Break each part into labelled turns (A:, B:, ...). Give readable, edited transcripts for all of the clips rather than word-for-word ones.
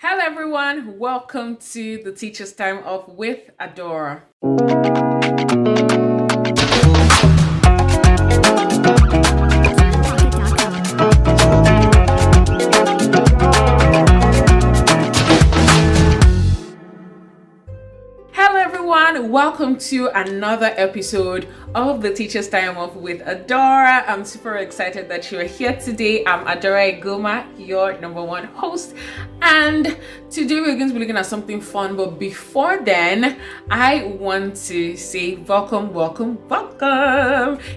A: Hello everyone, welcome to the Teacher's Time Off with Adora. Hello everyone, welcome to another episode of the Teacher's Time Off with Adora. I'm super excited that you're here today. I'm AdoraI Igunma, your number one host, and today we're going to be looking at something fun. But before then, I want to say welcome.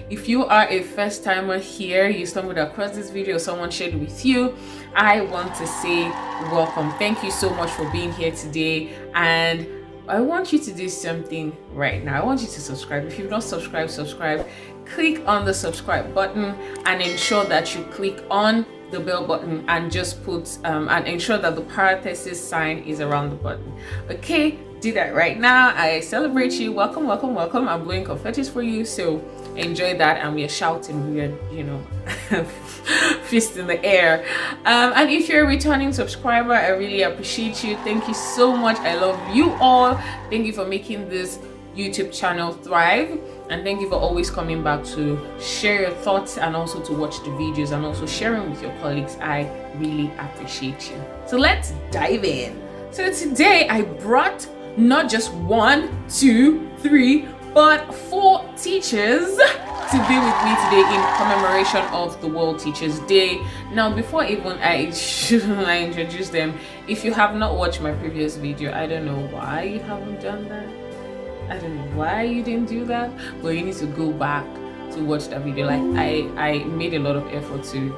A: If you are a first timer here, you stumbled across this video, someone shared it with you, I want to say welcome. Thank you so much for being here today, and I want you to do something right now. I want you to subscribe. If you've not subscribed, click on the subscribe button and ensure that you click on the bell button and just put and ensure that the parenthesis sign is around the button. Okay, do that right now. I celebrate you. Welcome. I'm blowing confetti for you, so enjoy that. And we are shouting, we are fist in the air. And if you're a returning subscriber, I really appreciate you. Thank you so much. I love you all. Thank you for making this YouTube channel thrive, and thank you for always coming back to share your thoughts and also to watch the videos and also sharing with your colleagues. I really appreciate you. So let's dive in. So today I brought not just 1, 2, 3, but 4 teachers to be with me today in commemoration of the World Teachers Day. Now, before even I introduce them, if you have not watched my previous video, I don't know why you haven't done that. I don't know why you didn't do that, but you need to go back to watch that video. Like I made a lot of effort to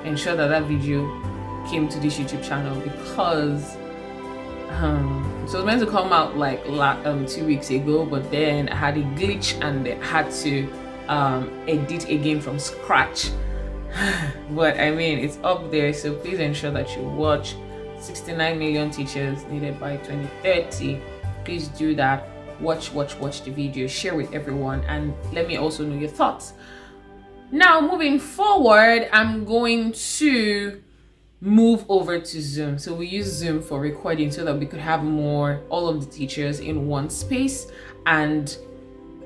A: ensure that video came to this YouTube channel because so it was meant to come out like 2 weeks ago, but then I had a glitch and I had to edit again from scratch. But I mean, it's up there, so please ensure that you watch. 69 million teachers needed by 2030. Please do that. Watch the video, share with everyone, and let me also know your thoughts. Now, moving forward, I'm going to move over to Zoom. So we use Zoom for recording so that we could have all of the teachers in one space, and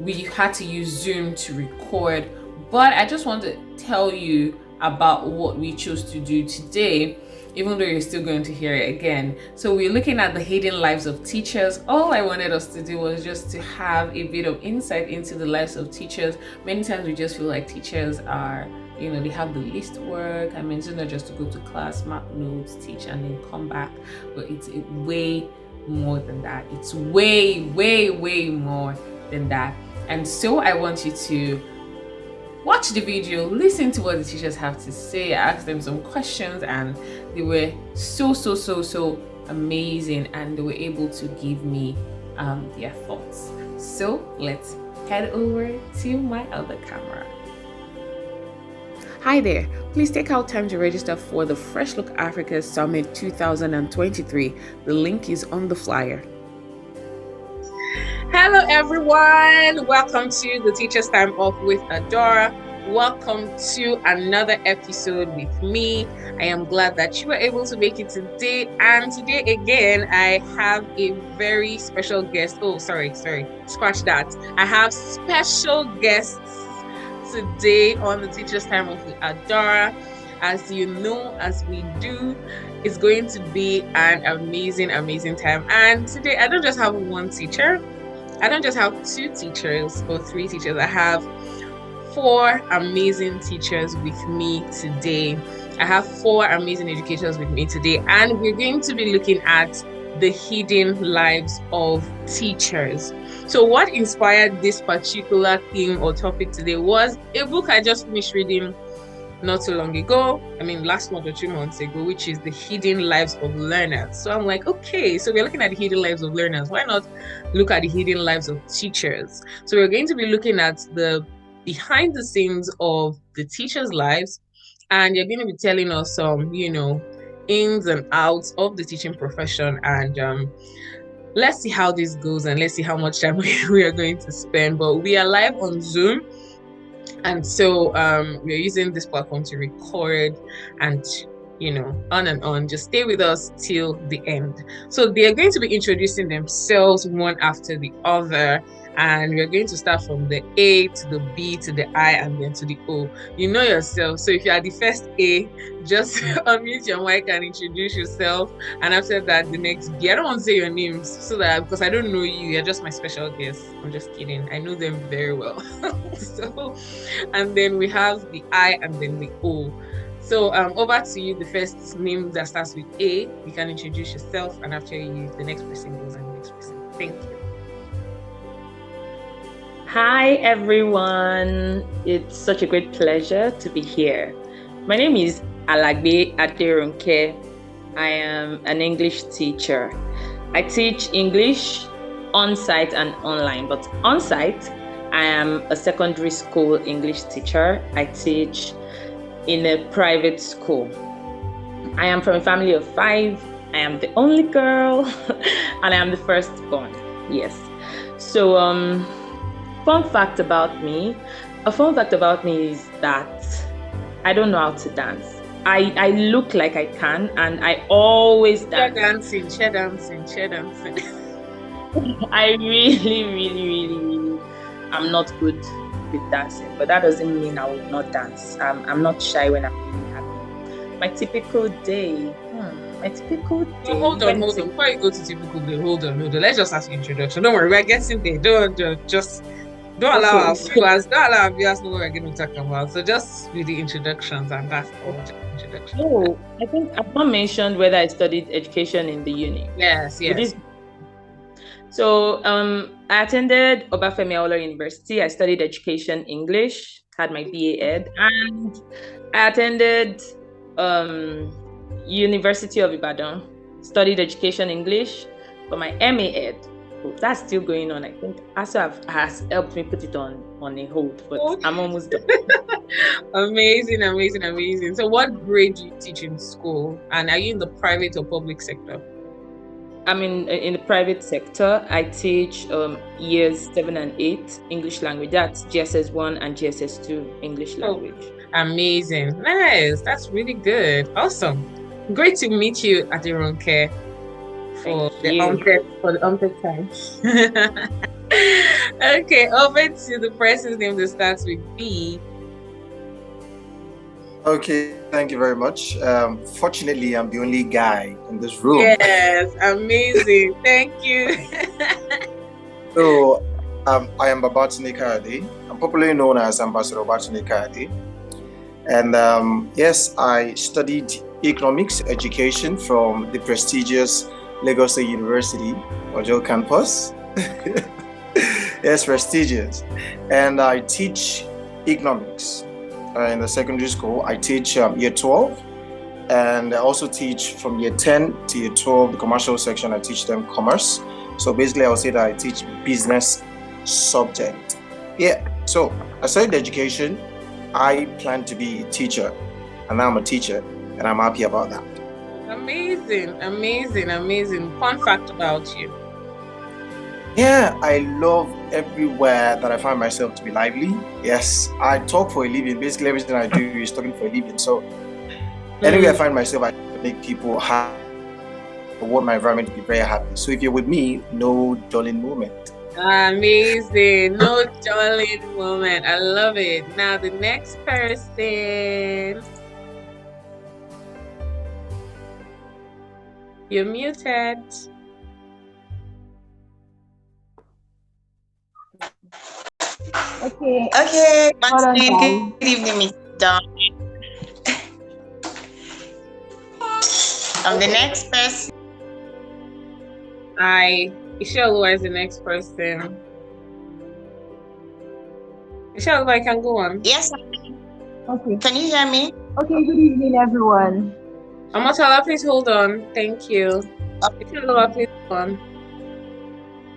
A: we had to use Zoom to record. But I just want to tell you about what we chose to do today, even though you're still going to hear it again. So we're looking at the hidden lives of teachers. All I wanted us to do was just to have a bit of insight into the lives of teachers. Many times we just feel like teachers are, they have the least work. I mean, it's not just to go to class, mark notes, teach, and then come back. But it's way more than that. It's way more than that. And so I want you to watch the video, listen to what the teachers have to say. I asked them some questions and they were so amazing, and they were able to give me their thoughts. So let's head over to my other camera. Hi there, please take out time to register for the Fresh Look Africa Summit 2023. The link is on the flyer. Hello everyone, welcome to the Teacher's Time Off with Adora. Welcome to another episode with me. I am glad that you were able to make it today. And today again, I have a very special guest. Oh, sorry, scratch that. I have special guests today on the Teacher's Time Off with Adora. As you know, as we do, it's going to be an amazing time. And today I don't just have one teacher. I don't just have 2 teachers or 3 teachers. I have 4 amazing teachers with me today. I have 4 amazing educators with me today, and we're going to be looking at the hidden lives of teachers. So what inspired this particular theme or topic today was a book I just finished reading not so long ago. I mean, last month or 2 months ago, which is The Hidden Lives of Learners. So I'm like, okay, so we're looking at the hidden lives of learners. Why not look at the hidden lives of teachers? So we're going to be looking at the behind the scenes of the teachers' lives, and you're going to be telling us some, ins and outs of the teaching profession. And let's see how this goes, and let's see how much time we are going to spend. But we are live on Zoom. And so we're using this platform to record, and on and on. Just stay with us till the end. So they are going to be introducing themselves one after the other. And we're going to start from the A to the B to the I and then to the O. You know yourself. So if you are the first A, just unmute your mic and introduce yourself. And after that, the next B. I don't want to say your names because I don't know you. You're just my special guest. I'm just kidding. I know them very well. So, and then we have the I and then the O. So over to you, the first name that starts with A. You can introduce yourself, and after you, the next person goes and the next person. Thank you.
B: Hi, everyone. It's such a great pleasure to be here. My name is Alagbe Aderonke. I am an English teacher. I teach English on-site and online, but on-site, I am a secondary school English teacher. I teach in a private school. I am from a family of 5. I am the only girl, and I am the firstborn. Yes. So, fun fact about me. A fun fact about me is that I don't know how to dance. I look like I can, and I always dance.
A: Chair dancing.
B: I really am not good with dancing, but that doesn't mean I will not dance. I'm not shy when I'm really happy. My typical day.
A: Oh, hold on. Before you go to typical day, hold on. Let's just ask introduction. Don't worry, we're getting there. Don't allow our viewers to know what we're going to talk about. So just with the introductions, and that's all. Introduction.
B: Oh, I think I've not mentioned whether I studied education in the uni.
A: Yes.
B: So I attended Obafemi Awolowo University. I studied education English, had my BA Ed, and I attended University of Ibadan, studied education English for my MA Ed. Oh, that's still going on. I think ASO has helped me put it on a hold, but I'm almost done.
A: Amazing. So what grade do you teach in school? And are you in the private or public sector?
B: I'm in the private sector. I teach years 7 and 8 English language. That's GSS 1 and GSS 2 English language.
A: Amazing. Nice. That's really good. Awesome. Great to meet you, Aderonke, for the umpteenth time. Okay, over to the person's name that starts with B.
C: Okay, thank you very much. Fortunately, I'm the only guy in this room.
A: Yes, amazing. Thank you.
C: So, I am Babatunde Kayode. I'm popularly known as Ambassador Babatunde Kayode. And yes, I studied economics education from the prestigious Lagos State University, Ojo campus. Yes, prestigious. And I teach economics. In the secondary school, I teach year 12, and I also teach from year 10 to year 12, the commercial section. I teach them commerce. So basically, I would say that I teach business subject. Yeah, so I studied education. I plan to be a teacher, and now I'm a teacher, and I'm happy about that.
A: Amazing. Fun fact about you.
C: Yeah, I love everywhere that I find myself to be lively. Yes, I talk for a living. Basically, everything I do is talking for a living. So anywhere I find myself, I make people happy. I want my environment to be very happy. So if you're with me, no dulling moment.
A: Amazing. No dulling moment. I love it. Now the next person. You're muted.
D: Okay. Good evening, Miss Dawn. I'm the next person.
A: Ishaluwa is the next person. Ishaluwa, I can go on.
D: Yes.
E: Okay.
D: Can you hear me?
E: Okay, good evening, everyone.
A: Amatala, please hold on. Thank you. Ishaluwa, please hold on.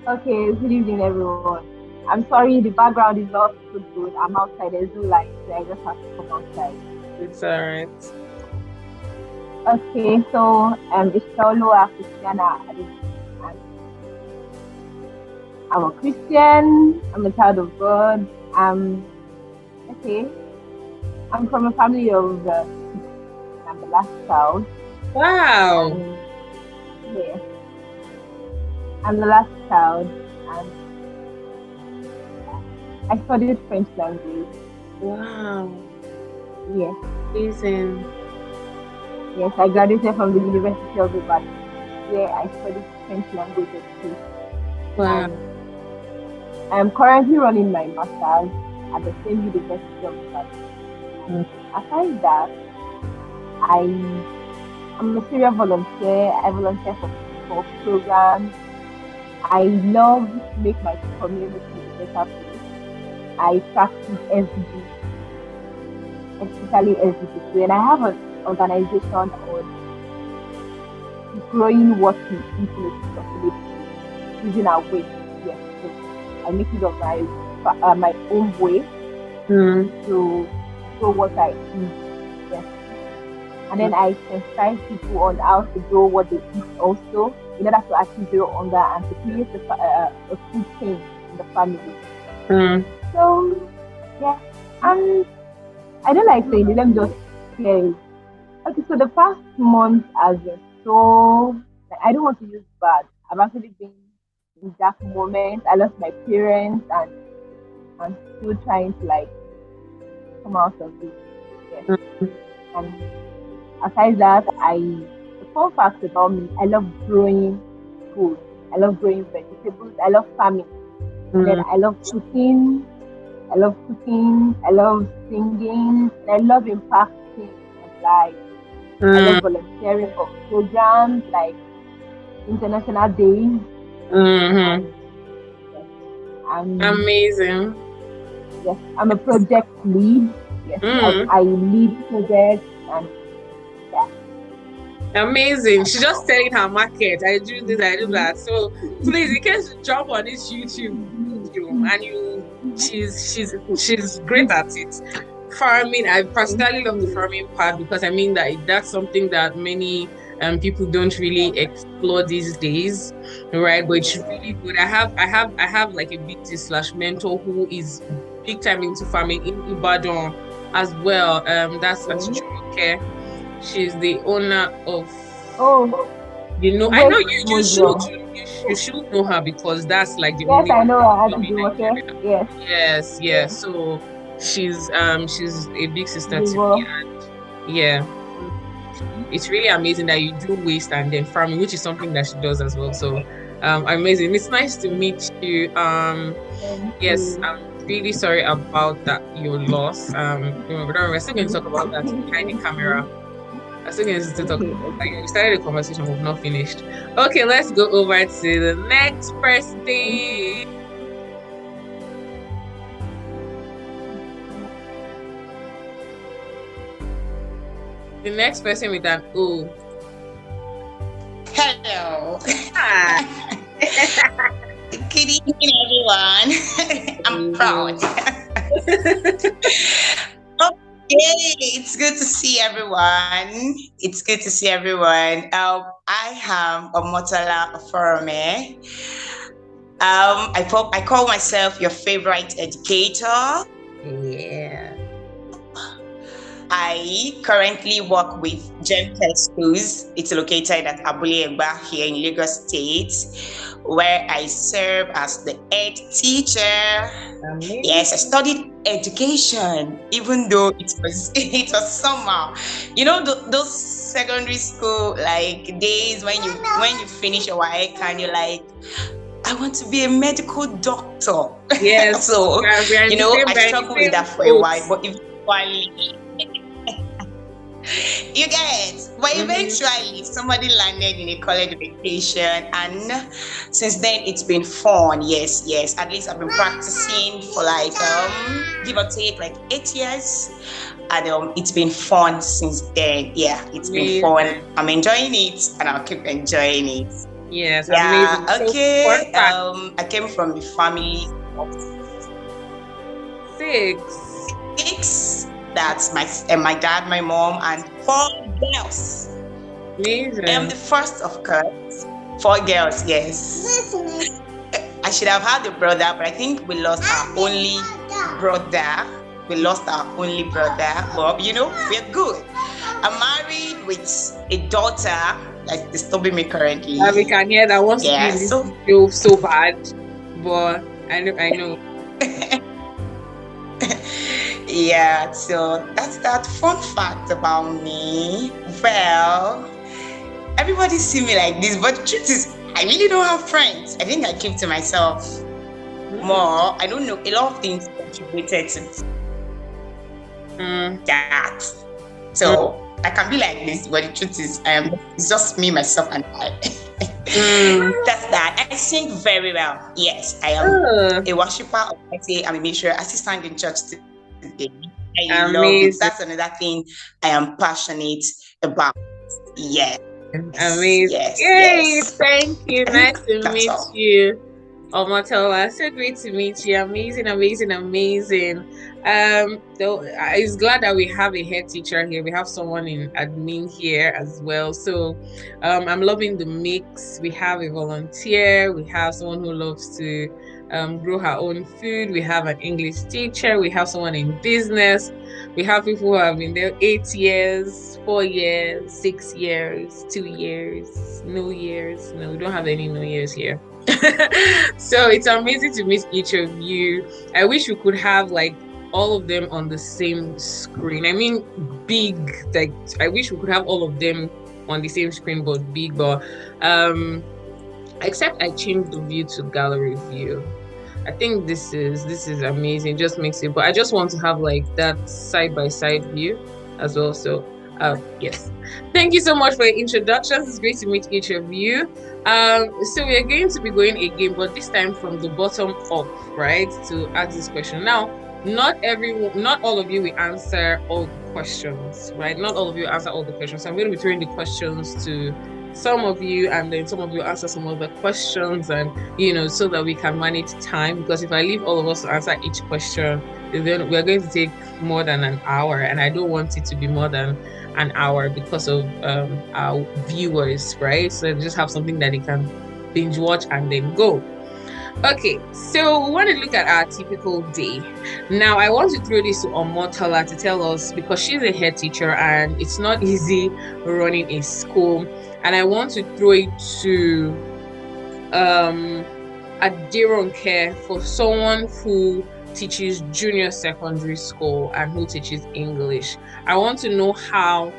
E: Okay, good evening, everyone. I'm sorry, the background is not so good. I'm outside, there's no light, so I just have to come outside.
A: It's alright.
E: Okay, so Ishaluwa Christiana. I'm a Christian, I'm a child of God. I'm from a family of I'm the last child.
A: Wow.
E: Yes, I'm the last child, and I studied French language.
A: Wow.
E: Yes,
A: Amazing.
E: yes, I graduated from the University of Ibadan, where I studied French language education.
A: Wow.
E: And I am currently running my master's at the same University of Ibadan. Aside that, I'm a serial volunteer. I volunteer for programs. I love to make my community a better place. I practice SDGs, especially SDGs. And I have an organization on growing what we eat in a sustainable using our waste. Yes, so I make it on my own way to grow what I eat. Yes. And then I sensitize people on how to grow what they eat also, in order to achieve zero hunger and to create a food chain in the family. So, yeah. And I don't like saying it, let me just clear it. Okay, so the past month has been so, I don't want to use bad. I've actually been in that moment. I lost my parents, and I'm still trying to come out of it. Yes. And aside that, the fun fact about me, I love growing food. I love growing vegetables. I love farming. And then I love cooking. I love singing. I love impacting life. I love volunteering for programs like International Days.
A: Amazing.
E: Yes, I'm a project lead. Yes, I lead projects and
A: amazing. She's just telling her market. I do this, I do that. So please, in case you jump on this YouTube video and she's great at it. Farming, I personally love the farming part, because I mean that's something that many people don't really explore these days, right? But it's really good. I have like a BT / mentor who is big time into farming in Ibadan as well. That's Achichuke. She's the owner of. I know you should know her, because that's like the only.
E: Yes, I know her. Yes.
A: Yes. So she's a big sister to me, and yeah, it's really amazing that you do waste and then farming, which is something that she does as well. So amazing. It's nice to meet you. Yes, I'm really sorry about that, your loss. We're still going to talk about that behind the camera. I'm still going to talk. We started a conversation, we've not finished. Okay, let's go over to the next person. The next person with an O.
D: Hello.
A: Hi.
D: Good evening, everyone. I'm proud. Okay, it's good to see everyone. I am Omotola Oforome. I call myself your favorite educator.
A: Yeah.
D: I currently work with Gem Tech Schools. It's located at Abule Egba here in Lagos State, where I serve as the head teacher.
A: Amazing.
D: Yes, I studied education, even though it was somehow, those secondary school days when you finish your WAEC and you're like, I want to be a medical doctor.
A: Yes.
D: So I struggled with that for a while, but eventually. You get, but eventually somebody landed in a college of education, and since then it's been fun. Yes. At least I've been practicing for give or take 8 years, and it's been fun since then. Yeah, it's been fun. I'm enjoying it, and I'll keep enjoying it.
A: Yes.
D: Yeah.
A: Amazing.
D: Okay. I came from the family of 6. That's my dad, my mom, and 4 girls.
A: Amazing.
D: I am the first of course. 4 girls, yes. I should have had a brother, but I think we lost our only brother. But we're good. I'm married one with a daughter that's disturbing me currently.
A: We can hear that wants to be in this video so bad, but I know.
D: Yeah, so that's that fun fact about me. Well, everybody see me like this, but the truth is, I really don't have friends. I think I keep to myself more. I don't know. A lot of things contributed to that. So I can be like this, but the truth is, it's just me, myself, and I. That's that. I sing very well. Yes, I am a worshiper of I'm a minister assistant in church today. I love it. That's another thing I am passionate about. Yeah.
A: Amazing.
D: Yes.
A: Yay,
D: Yes.
A: thank you. Nice to meet you. Omotola, so great to meet you. Amazing. Though I'm glad that we have a head teacher here. We have someone in admin here as well. So I'm loving the mix. We have a volunteer, we have someone who loves to grow her own food, we have an English teacher, we have someone in business, we have people who have been there 8 years, 4 years, 6 years, 2 years, no years. No, we don't have any no years here. So it's amazing to meet each of you. I wish we could have like all of them on the same screen. I mean big, like I wish we could have all of them on the same screen but big, but except I changed the view to gallery view. I think this is amazing. Just makes it, but I just want to have like that side-by-side view as well. So yes, thank you so much for your introductions. It's great to meet each of you. So we are going to be going again, but this time from the bottom up, right, to ask this question. Now, not all of you will answer all the questions, right? Not all of you answer all the questions. So I'm going to be throwing the questions to some of you, and then some of you answer some of the questions, and so that we can manage time, because if I leave all of us to answer each question, then we're going to take more than an hour, and I don't want it to be more than an hour because of our viewers, right? So just have something that they can binge watch and then go. Okay, so we want to look at our typical day. Now, I want to throw this to Omotola to tell us, because she's a head teacher and it's not easy running a school. And I want to throw it to Aderonke, for someone who teaches junior secondary school and who teaches English. I want to know how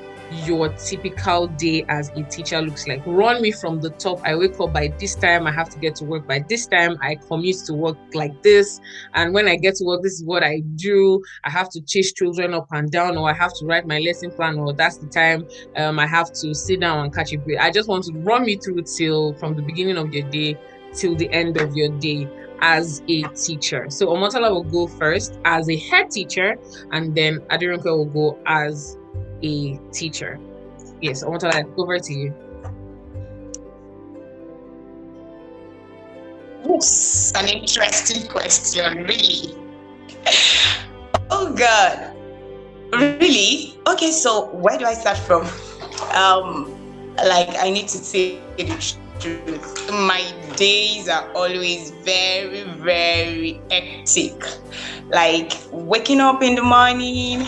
A: your typical day as a teacher looks like. Run me from the top. I wake up by this time, I have to get to work by this time, I commute to work like this, and when I get to work, this is what I do. I have to chase children up and down, or I have to write my lesson plan, or that's the time I have to sit down and catch a break. I just want to run me through till from the beginning of your day till the end of your day as a teacher. So Omotola will go first as a head teacher, and then Aderonke will go as a teacher. Yes, Omotola, over to you.
D: Oops, an interesting question, really. Oh God, really? Okay, so where do I start from? Like I need to say the truth. My days are always very, very hectic. Like waking up in the morning,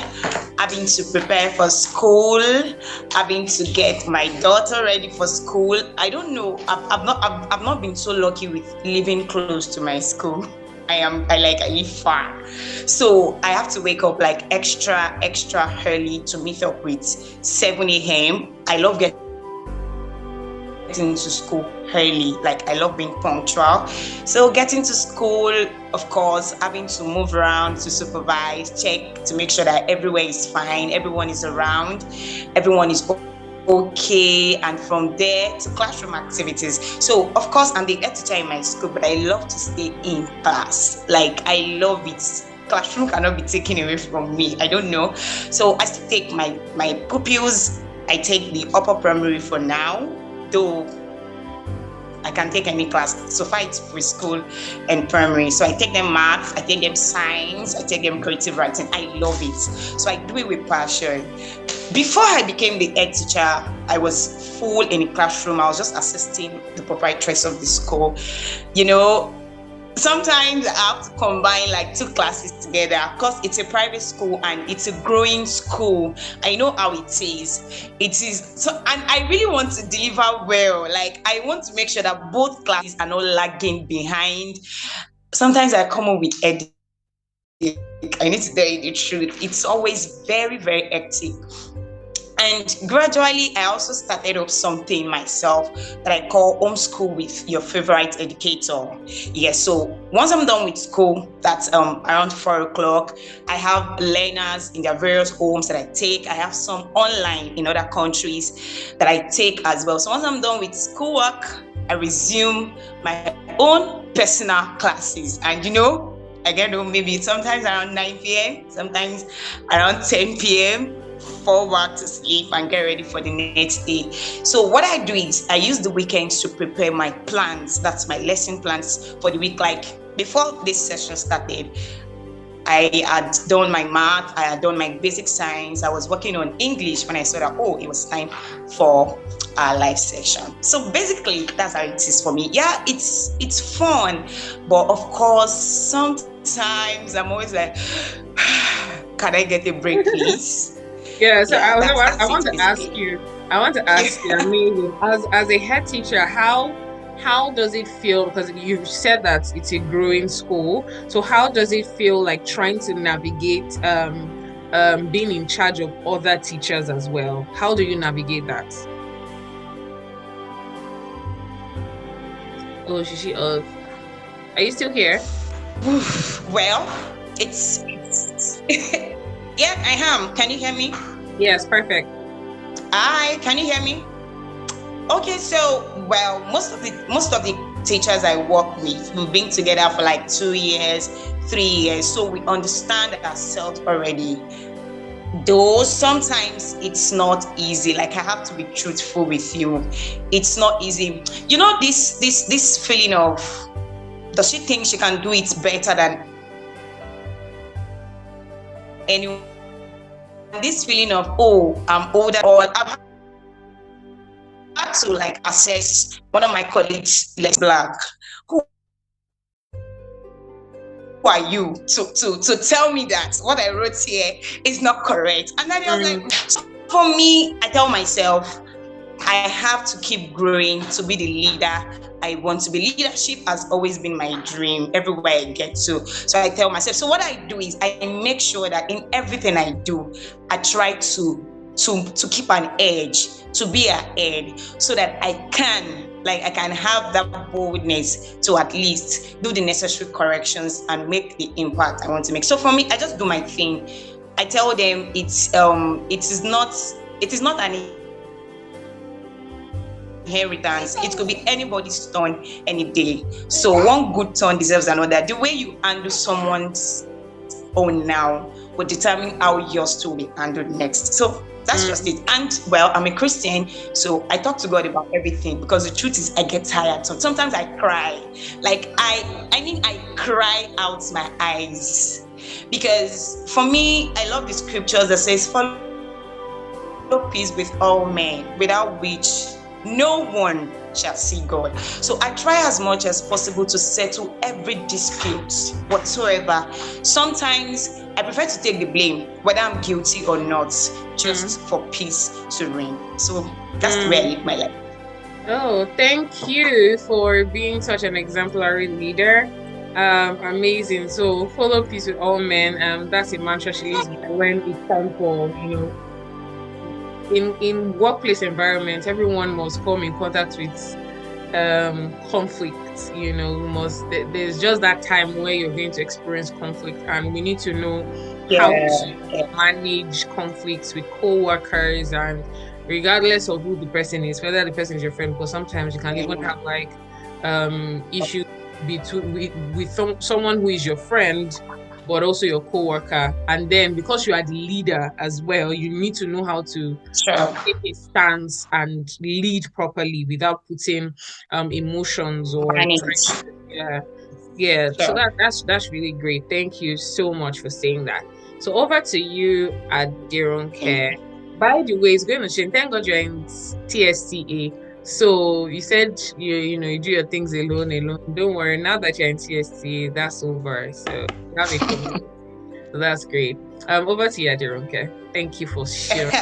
D: having to prepare for school, having to get my daughter ready for school. I don't know. I've not been so lucky with living close to my school. I live far, so I have to wake up like extra early to meet up with 7 a.m. I love getting to school early. Like I love being punctual. So getting to school, of course, having to move around to supervise, check to make sure that everywhere is fine, everyone is around, everyone is okay, and from there to classroom activities. So of course I'm the head teacher in my school, but I love to stay in class. Like I love it. Classroom cannot be taken away from me. I don't know. So I still take my pupils. I take the upper primary for now, though I can take any class. So far it's preschool and primary. So I take them math, I take them science, I take them creative writing. I love it. So I do it with passion. Before I became the head teacher, I was full in the classroom. I was just assisting the proprietress of the school. sometimes I have to combine like 2 classes together because it's a private school and it's a growing school. I know how it is. It is so, and I really want to deliver well. Like I want to make sure that both classes are not lagging behind. Sometimes I come up with edit. I need to tell you the truth. It's always very, very hectic. And gradually, I also started up something myself that I call homeschool with your favorite educator. Yes, so once I'm done with school, that's around 4 o'clock, I have learners in their various homes that I take. I have some online in other countries that I take as well. So once I'm done with schoolwork, I resume my own personal classes. And I get home maybe sometimes around 9 p.m., sometimes around 10 p.m., fall back to sleep and get ready for the next day. So what I do is I use the weekends to prepare my plans. That's my lesson plans for the week. Like before this session started, I had done my math, I had done my basic science, I was working on English when I saw that, it was time for our live session. So basically, that's how it is for me. Yeah, it's fun, but of course, sometimes I'm always like, can I get a break, please?
A: Yeah, so I want to ask you. I mean, as a head teacher, how does it feel? Because you said that it's a growing school. So how does it feel like trying to navigate being in charge of other teachers as well? How do you navigate that? Oh, Shishi, are you still here?
D: Well, it's yeah, I am. Can you hear me?
A: Yes, perfect.
D: Hi, can you hear me? Okay, so most of the teachers I work with, we've been together for like 2 years, 3 years, so we understand ourselves already. Though sometimes it's not easy. Like I have to be truthful with you. It's not easy. This feeling of, does she think she can do it better than anyone? This feeling of, I'm older, or I've had to like assess one of my colleagues, less black. Who are you to tell me that what I wrote here is not correct? And then I was like, so for me, I tell myself, I have to keep growing to be the leader I want to be. Leadership has always been my dream everywhere I get to. So I tell myself, so what I do is I make sure that in everything I do, I try to keep an edge, to be ahead, so that I can have that boldness to at least do the necessary corrections and make the impact I want to make. So for me, I just do my thing. I tell them it is not an inheritance. It could be anybody's turn any day. So one good turn deserves another. The way you handle someone's own now will determine how yours too will be handled next. So that's just it. And I'm a Christian, so I talk to God about everything, because the truth is I get tired. So sometimes I cry. Like I cry out my eyes, because for me, I love the scriptures that says, follow peace with all men, without which no one shall see God. So I try as much as possible to settle every dispute whatsoever. Sometimes I prefer to take the blame, whether I'm guilty or not, just for peace to reign. So that's the way I live my life.
A: Oh, thank you for being such an exemplary leader. Amazing. So follow peace with all men. That's a mantra she lives by when it's time for, in workplace environments, everyone must come in contact with conflict. There's just that time where you're going to experience conflict, and we need to know how to manage conflicts with co-workers, and regardless of who the person is, whether the person is your friend, because sometimes you can even have like issues with someone who is your friend but also your co-worker. And then because you are the leader as well, you need to know how to take a stance and lead properly without putting emotions or So that's really great. Thank you so much for saying that. So over to you, Aderonke. By the way, it's going to change. Thank God you're in TSTA. So you said you do your things alone. Don't worry. Now that you're in TSC, that's over. So you have a community. So that's great. Over to you, Aderonke. Thank you for sharing.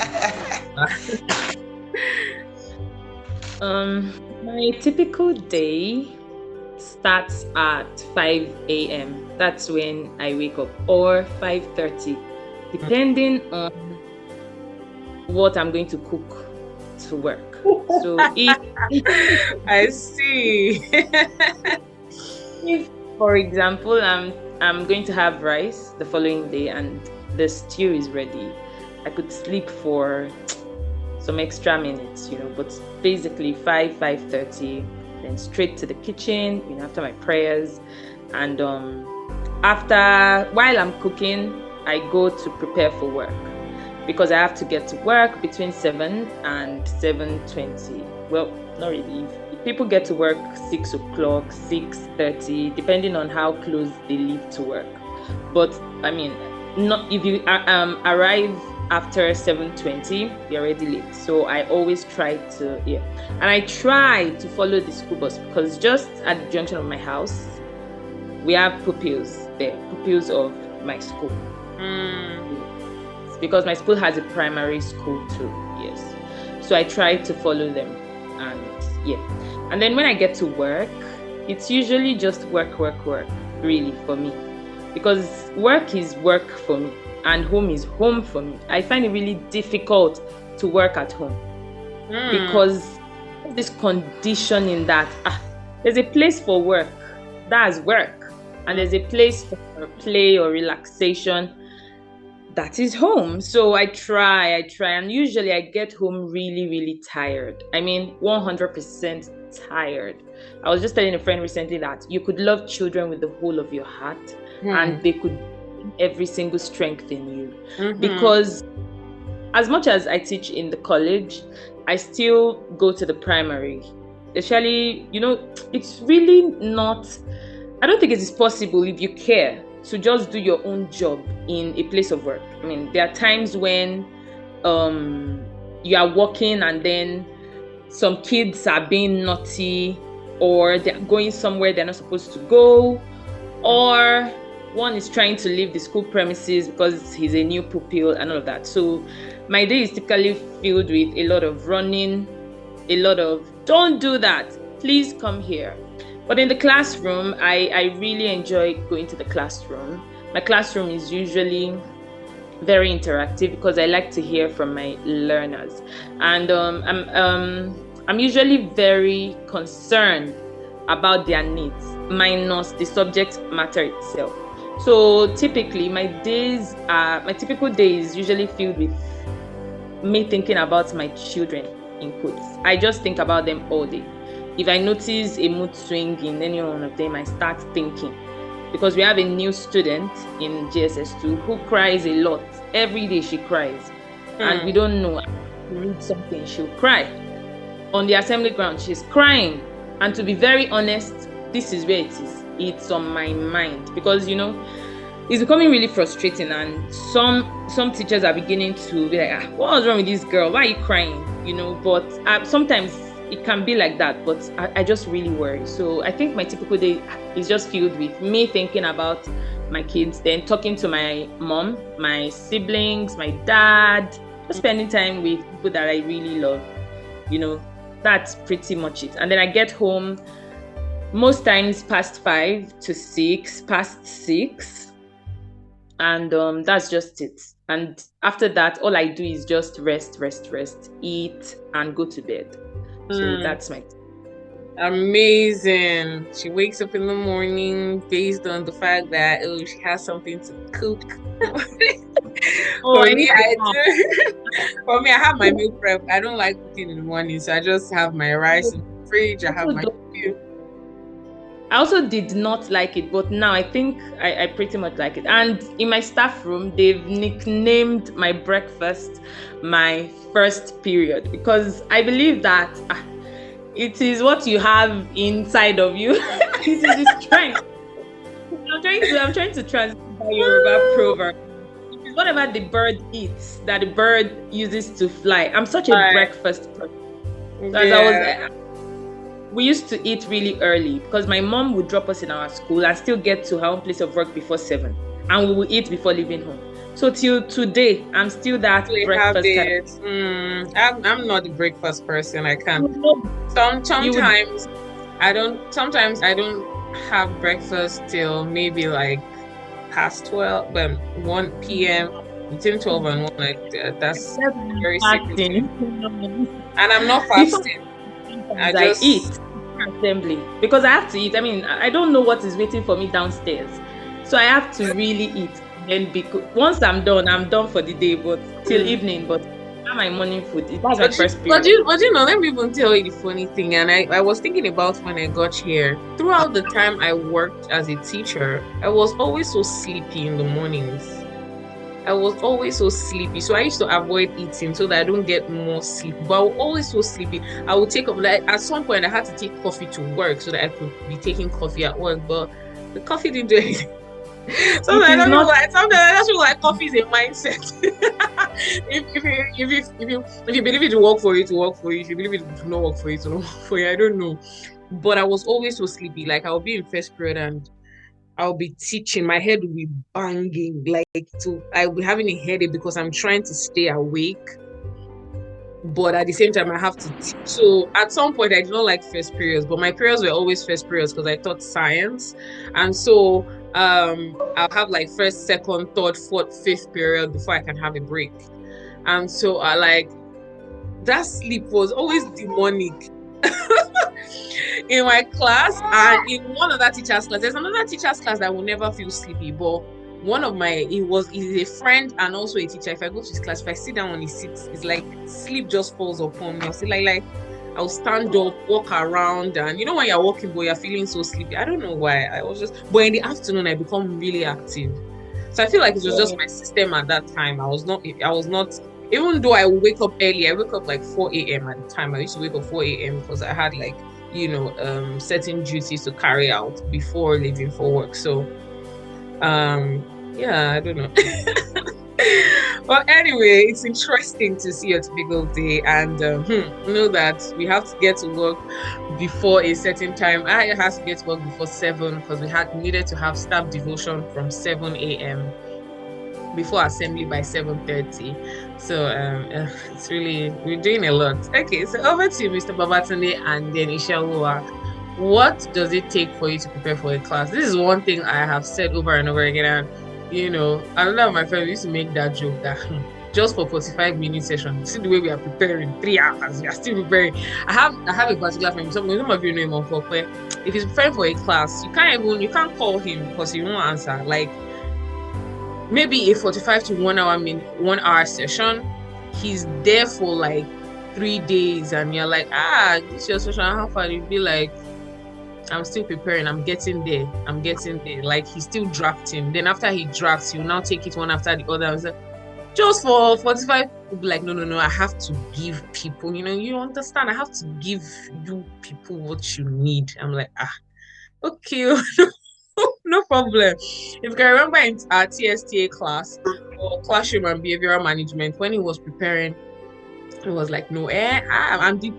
B: My typical day starts at 5 a.m. That's when I wake up, or 5:30, depending on what I'm going to cook to work. So if
A: I see.
B: if, for example, I'm going to have rice the following day and the stew is ready, I could sleep for some extra minutes, but basically 5:30, then straight to the kitchen, after my prayers. And while I'm cooking, I go to prepare for work, because I have to get to work between 7 and 7:20. Well, not really. If people get to work 6 o'clock, 6:30, depending on how close they live to work. But I mean, not if you arrive after 7:20, you're already late. So I always try to, and I try to follow the school bus, because just at the junction of my house, we have pupils there, pupils of my school. Because my school has a primary school too, yes. So I try to follow them, and then when I get to work, it's usually just work, really, for me, because work is work for me and home is home for me. I find it really difficult to work at home because this conditioning that there's a place for work, that's work, and there's a place for play or relaxation, that is home. So I try, and usually I get home really, really tired. I mean, 100% tired. I was just telling a friend recently that you could love children with the whole of your heart, and they could bring every single strength in you. Because as much as I teach in the college, I still go to the primary. Especially, it's really not, I don't think it is possible, if you care, to just do your own job in a place of work. I mean, there are times when you are working and then some kids are being naughty, or they're going somewhere they're not supposed to go, or one is trying to leave the school premises because he's a new pupil and all of that. So my day is typically filled with a lot of running, a lot of, don't do that, please come here. But in the classroom, I really enjoy going to the classroom. My classroom is usually very interactive because I like to hear from my learners. And I'm usually very concerned about their needs, minus the subject matter itself. So typically, my typical day is usually filled with me thinking about my children, in quotes. I just think about them all day. If I notice a mood swing in any one of them, I start thinking. Because we have a new student in GSS2 who cries a lot. Every day she cries. And we don't know. Read something, she'll cry. On the assembly ground, she's crying. And to be very honest, this is where it is. It's on my mind. Because, it's becoming really frustrating. And some teachers are beginning to be like, what was wrong with this girl? Why are you crying? But sometimes it can be like that, but I just really worry. So I think my typical day is just filled with me thinking about my kids, then talking to my mom, my siblings, my dad, just spending time with people that I really love. That's pretty much it. And then I get home most times past 5 to 6, past 6. And that's just it. And after that, all I do is just rest, eat, and go to bed. So that's my
A: amazing. She wakes up in the morning based on the fact that she has something to cook. For me, I have my meal prep. I don't like cooking in the morning, so I just have my rice in the fridge. I have my food.
B: I also did not like it, but now I think I pretty much like it. And in my staff room, they've nicknamed my breakfast my first period, because I believe that it is what you have inside of you. It is the strength. I'm trying to translate the Yoruba proverb. It is whatever the bird eats that the bird uses to fly. I'm such a breakfast person. So as I was, we used to eat really early because my mom would drop us in our school and still get to her own place of work before 7, and we would eat before leaving home. So till today, I'm still that breakfast kind of.
A: I'm not a breakfast person. I can't. Sometimes I don't. Sometimes I don't have breakfast till maybe like past 12, 1 p.m. Between 12 and 1. Like that's very
B: fasting.
A: And I'm not fasting.
B: I just eat assembly because I have to eat. I mean, I don't know what is waiting for me downstairs, so I have to really eat. And because once I'm done for the day, but till evening. But my morning food, that's my first period.
A: But you know, let me even tell you the funny thing. And I was thinking about when I got here. Throughout the time I worked as a teacher, I was always so sleepy in the mornings. I was always so sleepy. So I used to avoid eating so that I don't get more sleep. But I was always so sleepy. I would take up, like, at some point I had to take coffee to work so that I could be taking coffee at work. But the coffee didn't do anything. Sometimes I just feel like coffee is a mindset. if you believe it to work for you, to work for you. If you believe it to not work for you, to not work for you. I don't know. But I was always so sleepy. Like, I'll be in first period and I'll be teaching. My head will be banging. I'll be having a headache because I'm trying to stay awake. But at the same time, I have to teach. So at some point, I did not like first periods, but my periods were always first periods because I taught science. And so I'll have like first, second, third, fourth, fifth period before I can have a break. And so that sleep was always demonic in my class. And in one of that teacher's class, there's another teacher's class that will never feel sleepy, but one of he's a friend and also a teacher. If I go to his class, if I sit down on his seat, it's like sleep just falls upon me. I'll say like I'll stand up, walk around, and you know when you're walking but you're feeling so sleepy. I don't know why. But in the afternoon I become really active. So I feel like it was just my system at that time. I was not, even though I wake up early, I wake up like 4 a.m. at the time. I used to wake up 4 a.m. because I had like, certain duties to carry out before leaving for work. So I don't know. But anyway, it's interesting to see a typical day and know that we have to get to work before a certain time. I had to get to work before 7 because we needed to have staff devotion from 7 a.m. before assembly by 7:30. So it's really, we're doing a lot. Okay, so over to you, Mr. Babatunde and then Ishaluwa. What does it take for you to prepare for a class? This is one thing I have said over and over again. And another of my friends used to make that joke that just for 45-minute session, see the way we are preparing, 3 hours, we are still preparing. I have a particular friend, some of you know him on Kokwe. If he's preparing for a class, you can't call him because he won't answer. Like maybe a 45 to 1 hour session, he's there for like 3 days and you're like, this is your session, how far? You'll be like, I'm still preparing. I'm getting there. Like he's still drafting. Then after he drafts, you now take it one after the other. I was like, just for 45. We'll be like, no. I have to give people. You understand. I have to give you people what you need. I'm like, okay, no problem. If you can remember in our TSTA class or classroom and behavioral management, when he was preparing, it was like, no, I'm the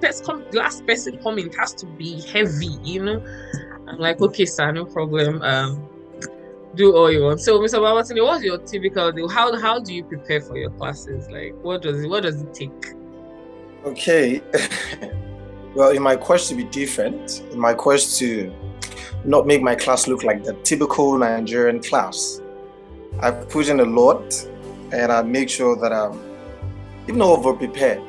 A: last person coming. It has to be heavy, I'm like, okay, sir, no problem. Do all you want. So, Mr. Babatunde, what's your typical day? How do you prepare for your classes? Like, what does it take?
C: Okay. Well, in my quest to be different, in my quest to not make my class look like the typical Nigerian class, I put in a lot and I make sure that I'm even over prepared.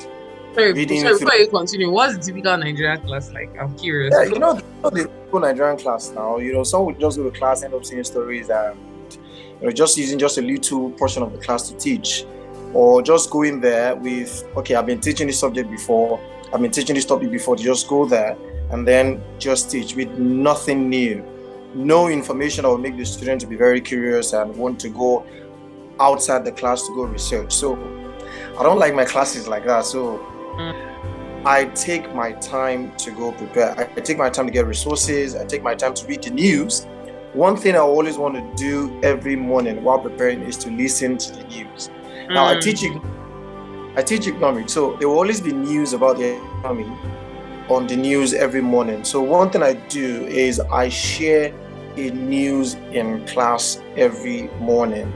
A: Sorry, before you continue, what's the typical Nigerian class like? I'm curious.
C: Yeah, the typical Nigerian class now, some would just go to class, end up seeing stories and just using just a little portion of the class to teach. Or just go in there with, okay, I've been teaching this subject before, I've been teaching this topic before, to just go there and then just teach with nothing new. No information that will make the student to be very curious and want to go outside the class to go research. So I don't like my classes like that. So I take my time to go prepare. I take my time to get resources. I take my time to read the news. One thing I always want to do every morning while preparing is to listen to the news. Now I teach economics, so there will always be news about the economy. on the news every morning. So one thing I do is I share a news in class every morning.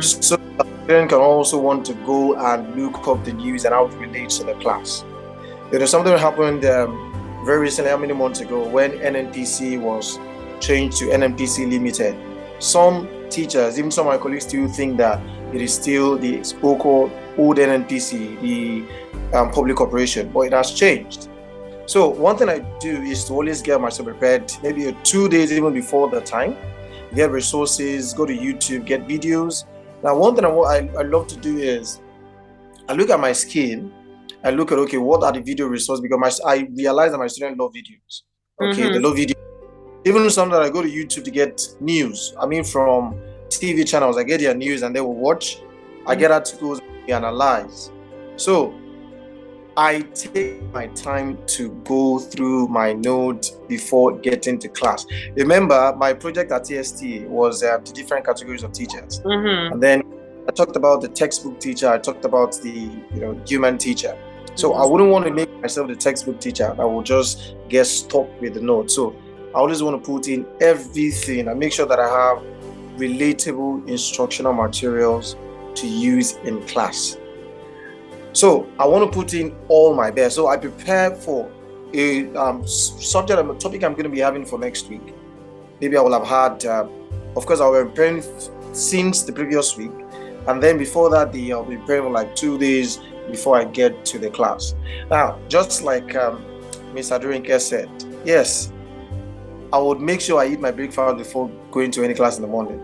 C: So the student can also want to go and look up the news and how it relates to the class. There was something that happened very recently, how many months ago, when NNPC was changed to NNPC Limited. Some teachers, even some of my colleagues, still think that it is still the so-called old NNPC, the public corporation, but it has changed. So one thing I do is to always get myself prepared, maybe 2 days even before the time, get resources, go to YouTube, get videos. Now, one thing I love to do is I look at my skin, I look at, okay, what are the video resources? Because I realize that my students love videos. Okay, they love videos. Even sometimes I go to YouTube to get news. I mean, from TV channels, I get their news and they will watch. I get articles, analyze. So I take my time to go through my notes before getting to class. Remember, my project at TST was the different categories of teachers. And then I talked about the textbook teacher. I talked about the human teacher. So I wouldn't want to make myself the textbook teacher. I will just get stuck with the notes. So I always want to put in everything and make sure that I have relatable instructional materials to use in class. So I want to put in all my best. So I prepare for a topic I'm going to be having for next week. Maybe I will have had, of course, I will be preparing since the previous week. And then before that, I'll be preparing for like 2 days before I get to the class. Now, just like Ms. AdoraI said, yes, I would make sure I eat my breakfast before going to any class in the morning.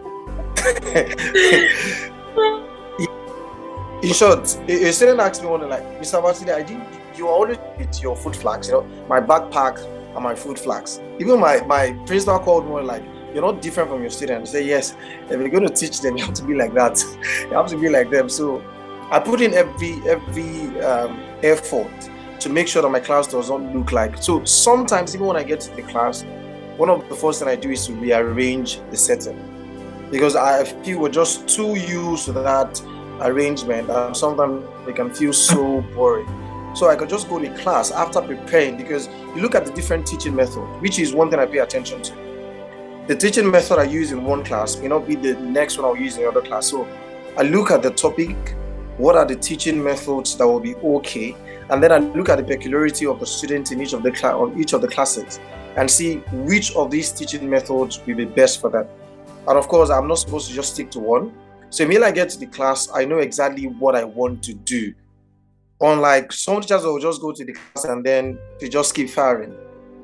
C: In short, a student asked me one day, like, Mr. Batide, you always with your food flags, my backpack and my food flags. Even my principal called me like, you're not different from your students. I say, yes, if you're going to teach them, you have to be like that. You have to be like them. So I put in every effort to make sure that my class does not look like. So sometimes, even when I get to the class, one of the first things I do is to rearrange the setting, because I feel we're just too used to that arrangement, and sometimes they can feel so boring. So I could just go to class after preparing, because you look at the different teaching method, which is one thing I pay attention to. The teaching method I use in one class may not be the next one I'll use in another class. So I look at the topic, what are the teaching methods that will be okay, and then I look at the peculiarity of the students in each of the classes and see which of these teaching methods will be best for them. And of course, I'm not supposed to just stick to one. So immediately I get to the class, I know exactly what I want to do. Unlike some teachers will just go to the class and then they just keep firing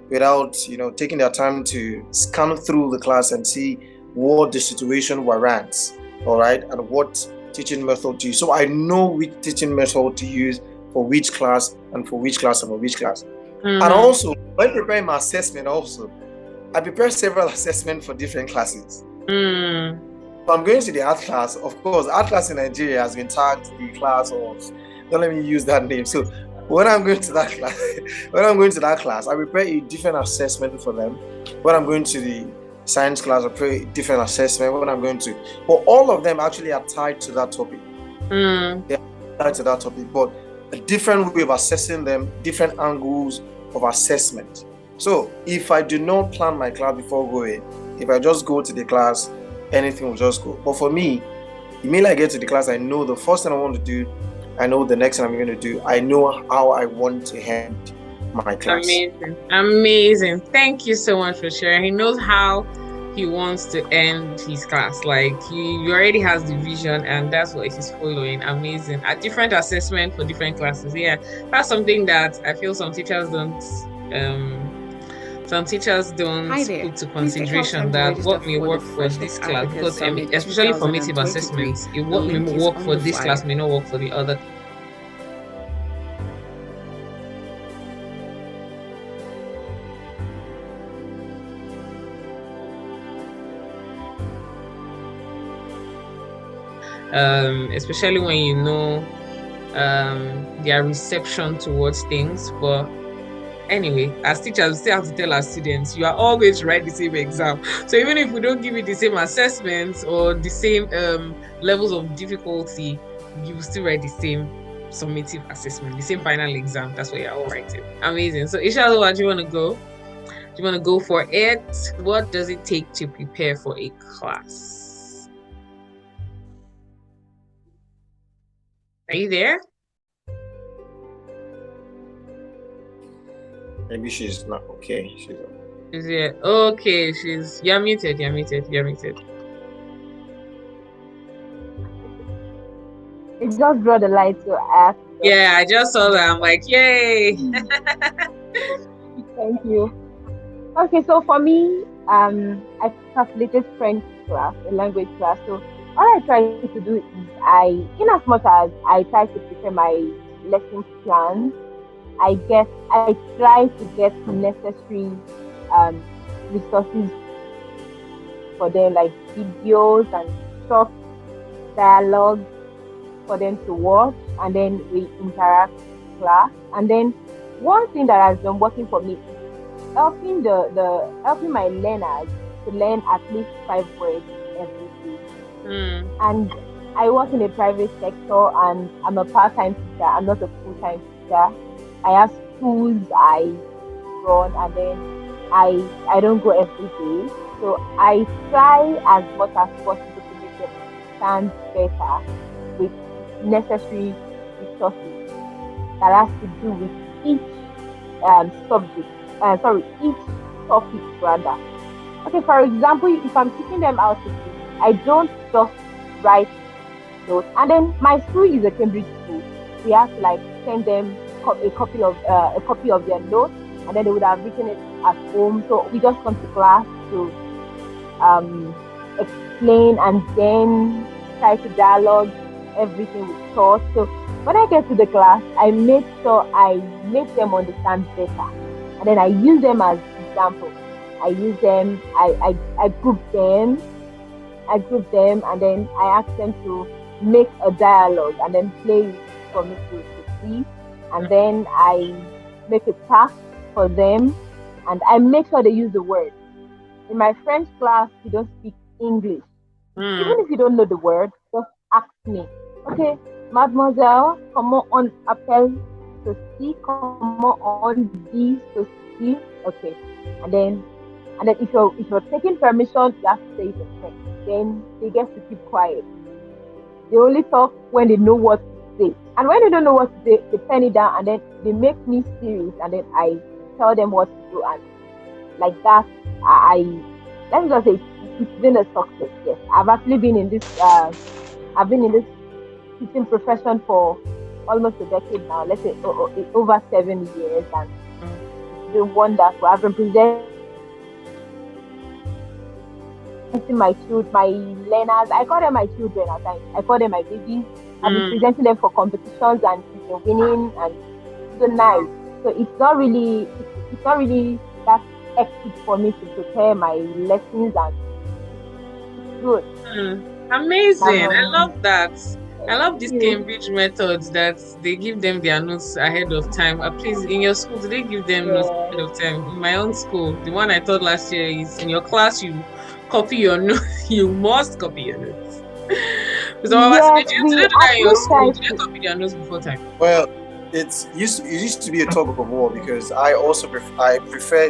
C: without taking their time to scan through the class and see what the situation warrants, all right, and what teaching method to use. So I know which teaching method to use for which class and for which class and for which class. And also, when preparing my assessment also, I prepare several assessments for different classes. So I'm going to the art class. Of course, art class in Nigeria has been tagged the class of, don't let me use that name. So when I'm going to that class, I prepare a different assessment for them. When I'm going to the science class, I prepare a different assessment. But all of them actually are tied to that topic. They are tied to that topic, but a different way of assessing them, different angles of assessment. So if I do not plan my class before going, if I just go to the class, anything will just go. But for me, immediately I get to the class, I know the first thing I want to do, I know the next thing I'm going to do, I know how I want to end my class.
A: Amazing. Thank you so much for sharing. He knows how he wants to end his class. Like he already has the vision, and that's what he's following. Amazing. A different assessment for different classes. Yeah, that's something that I feel some teachers don't put to consideration, that what may work for this class, because especially formative assessments, what may work for this class may not work for the other. Especially when you know their reception towards things. But anyway, as teachers, we still have to tell our students, you are always write the same exam. So even if we don't give you the same assessments or the same levels of difficulty, you will still write the summative assessment, the same final exam. That's what you're all writing. Amazing. So Isha, what do you want to go? Do you want to go for it? What does it take to prepare for a class? Are you there?
C: Maybe she's not okay.
A: She's here. Okay, you're muted.
E: It just draw the light to ask.
A: Yeah, I just saw that. I'm like, yay.
E: Thank you. Okay, so for me, I facilitated French class, a language class. So all I try to do is in as much as I try to prepare my lesson plans, I try to get necessary resources for them, like videos and short dialogue for them to watch, and then we interact with class. And then one thing that has been working for me is helping helping my learners to learn at least 5 words every day. And I work in a private sector, and I'm a part-time teacher. I'm not a full-time teacher. I have schools I run, and then I don't go every day. So I try as much as possible to make them understand better with necessary resources that has to do with each each topic rather. Okay, for example, if I'm teaching them how to do, I don't just write notes. And then my school is a Cambridge school. We have to like send them a copy of their notes, and then they would have written it at home. So we just come to class to explain and then try to dialogue everything we taught. So when I get to the class, I make sure I make them understand better, and then I use them as examples. I use them, I group them, and then I ask them to make a dialogue and then play it for me to see. And then I make a task for them, and I make sure they use the word. In my French class, we don't speak English. Even if you don't know the word, just ask me. Okay, mademoiselle, comment on appelle ceci? Comment on dit ceci? Okay, and then if you're taking permission, you have to say it in French. Then they get to keep quiet. They only talk when they know what to say. And when they don't know what to say, they pen it down, and then they make me serious, and then I tell them what to do. And like that, let me just say, it's been a success. Yes, I've actually been in this. I've been in this teaching profession for almost a decade now. Let's say over 7 years, and it's been wonderful. I've been presenting my learners. I call them my children at times. I call them my babies. I've been presenting them for competitions, and they're winning, and it's so nice. So it's not really that hectic for me to prepare my lessons, and it's good.
A: Amazing. I love that. I love these Cambridge methods that they give them their notes ahead of time. Please, in your school, do they give them notes ahead of time? In my own school, the one I taught last year is in your class, you copy your notes. You must copy your notes. So did you do that in your school? Did you copy their notes before time?
C: Well, it used to be a tug of war, because I also prefer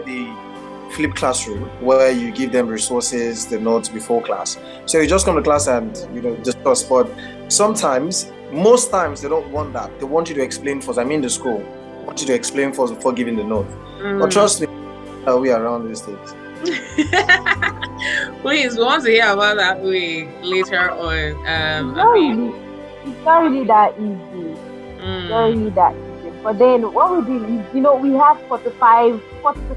C: the flipped classroom, where you give them resources, the notes before class. So you just come to class and discuss. But most times they don't want that. They want you to explain first. I mean, the school want you to explain first before giving the note. But trust me, we are around these things.
A: Please, we want to hear about that way later on.
E: It's not really that easy. It's not really that easy. But then what we do is, we have 40 to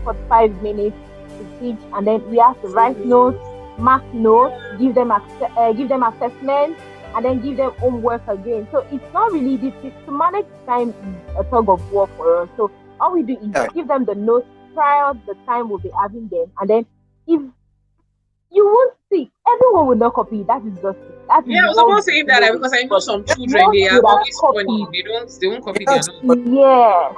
E: 45 minutes to teach, and then we have to write notes, mark notes, give them assessments, and then give them homework again. So it's not really difficult to manage time. Is a tug of war for us. So all we do is give them the notes prior the time we'll be having them, and then if you won't see, everyone will not copy. That is just it.
A: I was supposed to say that, because I know some children, they are always funny. They won't copy their notes.
E: Yeah.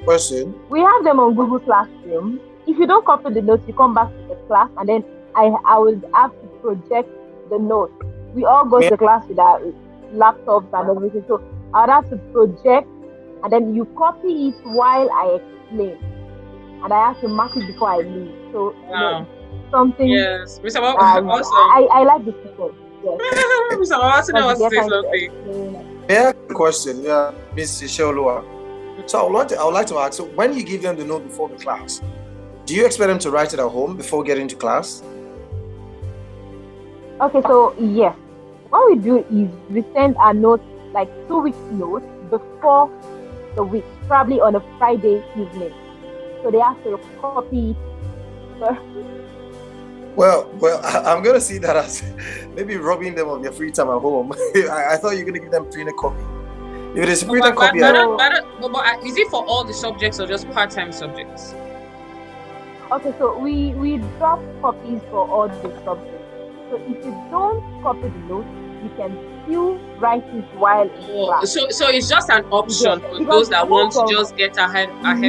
C: Question.
E: We have them on Google Classroom. If you don't copy the notes, you come back to the class, and then I will have to project the notes. We all go to class with our laptops and everything. So I'd have to project, and then you copy it while I explain, and I have to mark it before I leave. So
A: Wow.
E: Something.
A: Yes, Mr. Awesome.
E: I like the system. Yes.
A: Mr. Awesome wants to say something.
C: Yeah, question. Yeah, Miss Sheolua. So I would like to ask. So when you give them the note before the class, do you expect them to write it at home before getting to class?
E: Okay, so yes, what we do is we send a note, like 2 weeks note, before the week, probably on a Friday evening. So they have to copy it.
C: Well, I'm going to see that as maybe robbing them of their free time at home. I thought you were going to give them printed copy. If it is a printed copy,
A: but is it for all the subjects or just part-time subjects?
E: Okay, so we drop copies for all the subjects. So if you don't copy the notes, you can still write it while in class.
A: So it's just an option for those that want to just get ahead of time.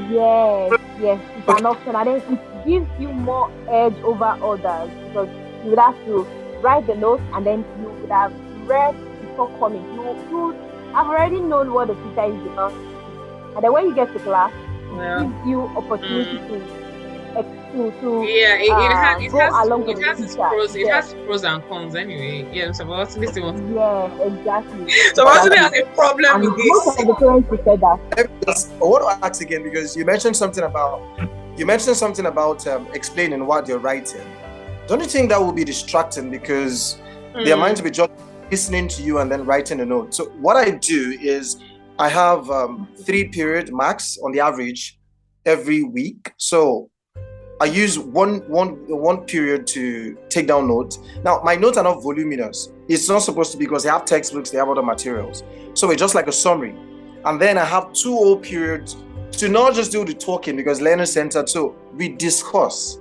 E: Yes, it's an option, and then it gives you more edge over others, because you would have to write the notes, and then you would have read before coming. You have already known what the teacher is about, and then when you get to class, it gives you opportunity
A: it has its pros. It has pros and cons anyway. Yeah, so what's this one?
E: Yeah, exactly.
A: So what's the problem with this?
E: Most of the parents who said that.
C: I want to ask again, because you mentioned something about explaining what you're writing. Don't you think that will be distracting, because their minds will be just listening to you and then writing a note? So what I do is I have 3 period max on the average every week. So I use one period to take down notes. Now, my notes are not voluminous. It's not supposed to be, because they have textbooks, they have other materials. So it's just like a summary. And then I have 2 whole periods to not just do the talking, because learner centered, so we discuss.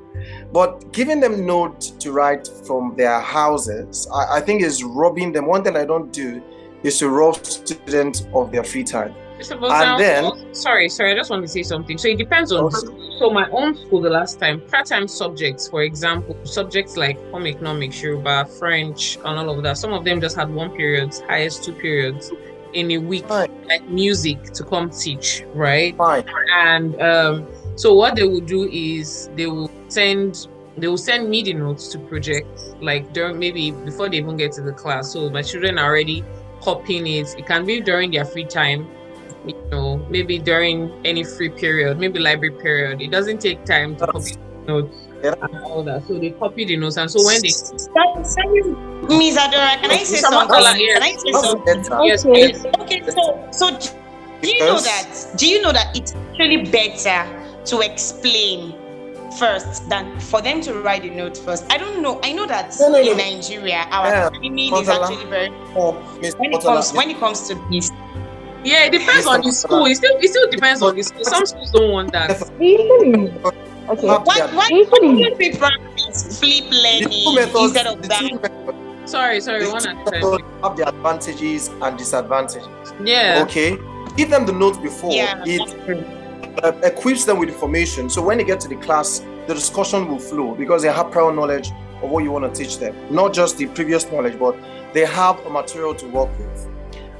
C: But giving them notes to write from their houses, I think is robbing them. One thing I don't do is to rob students of their free time.
A: Sorry, I just want to say something. So it depends on so my own school the last time, part-time subjects, for example, subjects like home economics, Yoruba, French, and all of that, some of them just had 1 period, highest 2 periods in a week, like music, to come teach, right? And so what they will do is they will send me the notes to project, like during, maybe before they even get to the class. So my children are already copying it. It can be during their free time, maybe during any free period, maybe library period. It doesn't take time to copy notes and all that. So they copy the notes, and so when they
D: Miss Adora, can I say something?
A: Yes, please.
D: Okay, so do you know that it's actually better to explain first than for them to write the note first? I don't know. I know that in Nigeria, our timing is actually very poor when it comes to this.
A: Yeah, it depends on the school. It still depends on the school. Some schools don't want that.
E: Okay.
D: Why do you say practice flip learning instead of that?
A: Sorry, one at a time.
C: Have the advantages and disadvantages.
A: Yeah.
C: Okay. Give them the notes before. It equips them with information. So when they get to the class, the discussion will flow, because they have prior knowledge of what you want to teach them. Not just the previous knowledge, but they have a material to work with.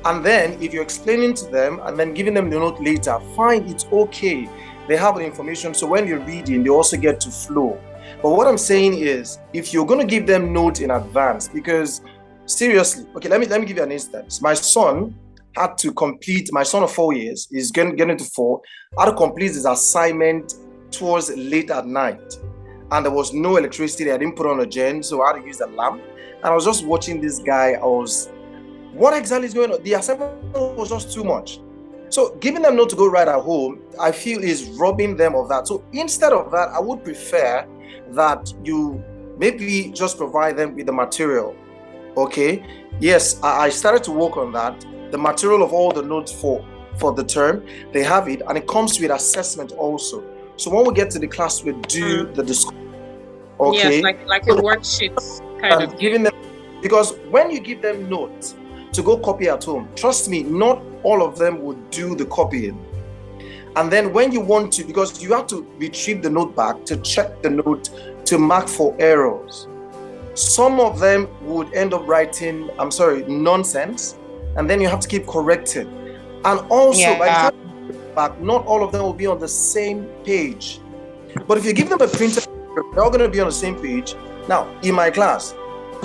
C: And then if you're explaining to them and then giving them the note later, fine, it's okay. They have the information. So when you're reading, they also get to flow. But what I'm saying is, if you're going to give them notes in advance, because seriously, okay, let me give you an instance. My son of 4 years, is getting into 4, had to complete his assignment towards late at night. And there was no electricity. I didn't put on a gen, so I had to use a lamp. And I was just watching this guy. What exactly is going on? The assignment was just too much. So giving them notes to go right at home, I feel, is robbing them of that. So instead of that, I would prefer that you maybe just provide them with the material. Okay? Yes, I started to work on that. The material of all the notes for the term, they have it, and it comes with assessment also. So when we get to the class, we do the discussion. Okay?
A: Yes, like a worksheet kind of.
C: Giving them, because when you give them notes to go copy at home, trust me, not all of them would do the copying. And then when you want to, because you have to retrieve the note back to check the note to mark for errors. Some of them would end up writing, nonsense. and then you have to keep correcting. And also, by the time you go back, not all of them will be on the same page. But if you give them a printed, they're all going to be on the same page. Now, in my class,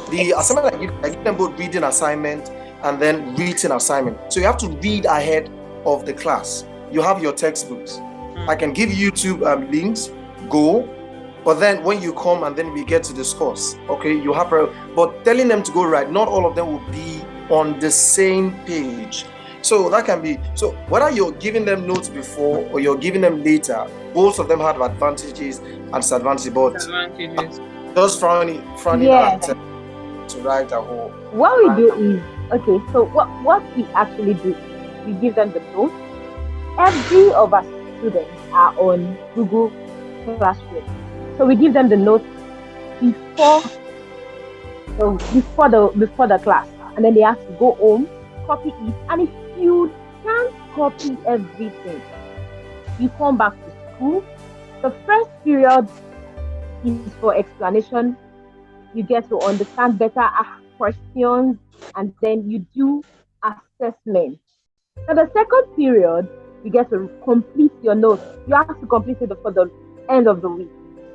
C: the assignment I give them both reading assignment and then written assignment. So you have to read ahead of the class. You have your textbooks. I can give YouTube links, go, but then when you come and then we get to discuss, okay, you have, but telling them to go right, not all of them will be on the same page. So that can be, so whether you're giving them notes before or you're giving them later, both of them have advantages and disadvantages, but just frowning at to write a whole.
E: What we do is, okay, so what we actually do, we give them the notes. Every of our students are on Google Classroom. So we give them the notes before the class. And then they have to go home, copy it. And if you can't copy everything, you come back to school. The first period is for explanation. You get to understand better, ask questions, and then you do assessment. Now the second period, you get to complete your notes. You have to complete it before the end of the week.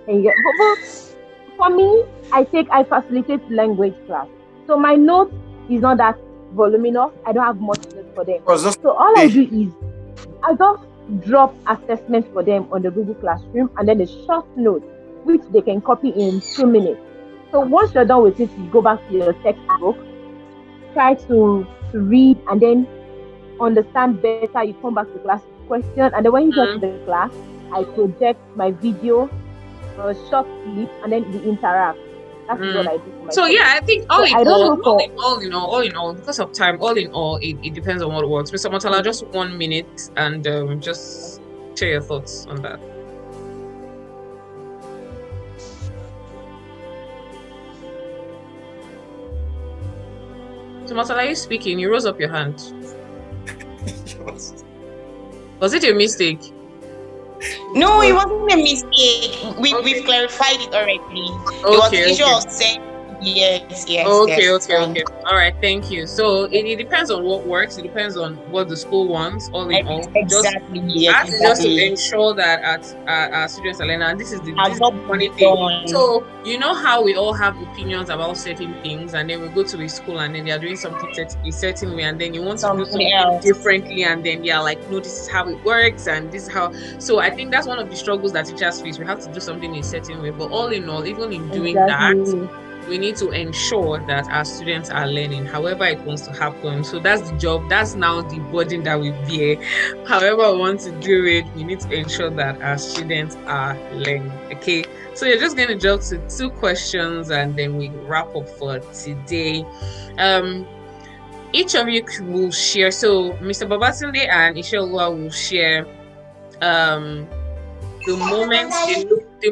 E: And you get, but for me, I facilitate language class. So my notes is not that voluminous. I don't have much notes for them. So all I do is I just drop assessment for them on the Google Classroom and then a short note, which they can copy in 2 minutes. So once you're done with it, you go back to your textbook, try to read and then understand better. You come back to class with question, and then when you get to the class, I project my video, a short clip, and then we interact. That's what I do for my
A: So I think all in all, because of time, it depends on what works. Mr. Motala, just 1 minute and just share your thoughts on that. So Motala, are you speaking? You rose up your hand. Was it a mistake?
D: No, it wasn't a mistake. We've clarified it already. It was the issue of saying yes.
A: Okay. All right, thank you. So it depends on what works. It depends on what the school wants. All in all,
D: exactly.
A: Just to ensure that our students are learning. And this is the funny thing. So you know how we all have opinions about certain things, and then we go to a school and then they are doing something a certain way, and then you want to do something differently, and then they are like, no, this is how it works, and this is how. So I think that's one of the struggles that teachers face. We have to do something a certain way, but all in all, even in doing that, we need to ensure that our students are learning however it wants to happen. So that's the job. That's now the burden that we bear. However we want to do it, we need to ensure that our students are learning. Okay. So you're just going to jump to 2 questions and then we wrap up for today. Each of you will share. So Mr. Babatunde and Isheoluwa will share the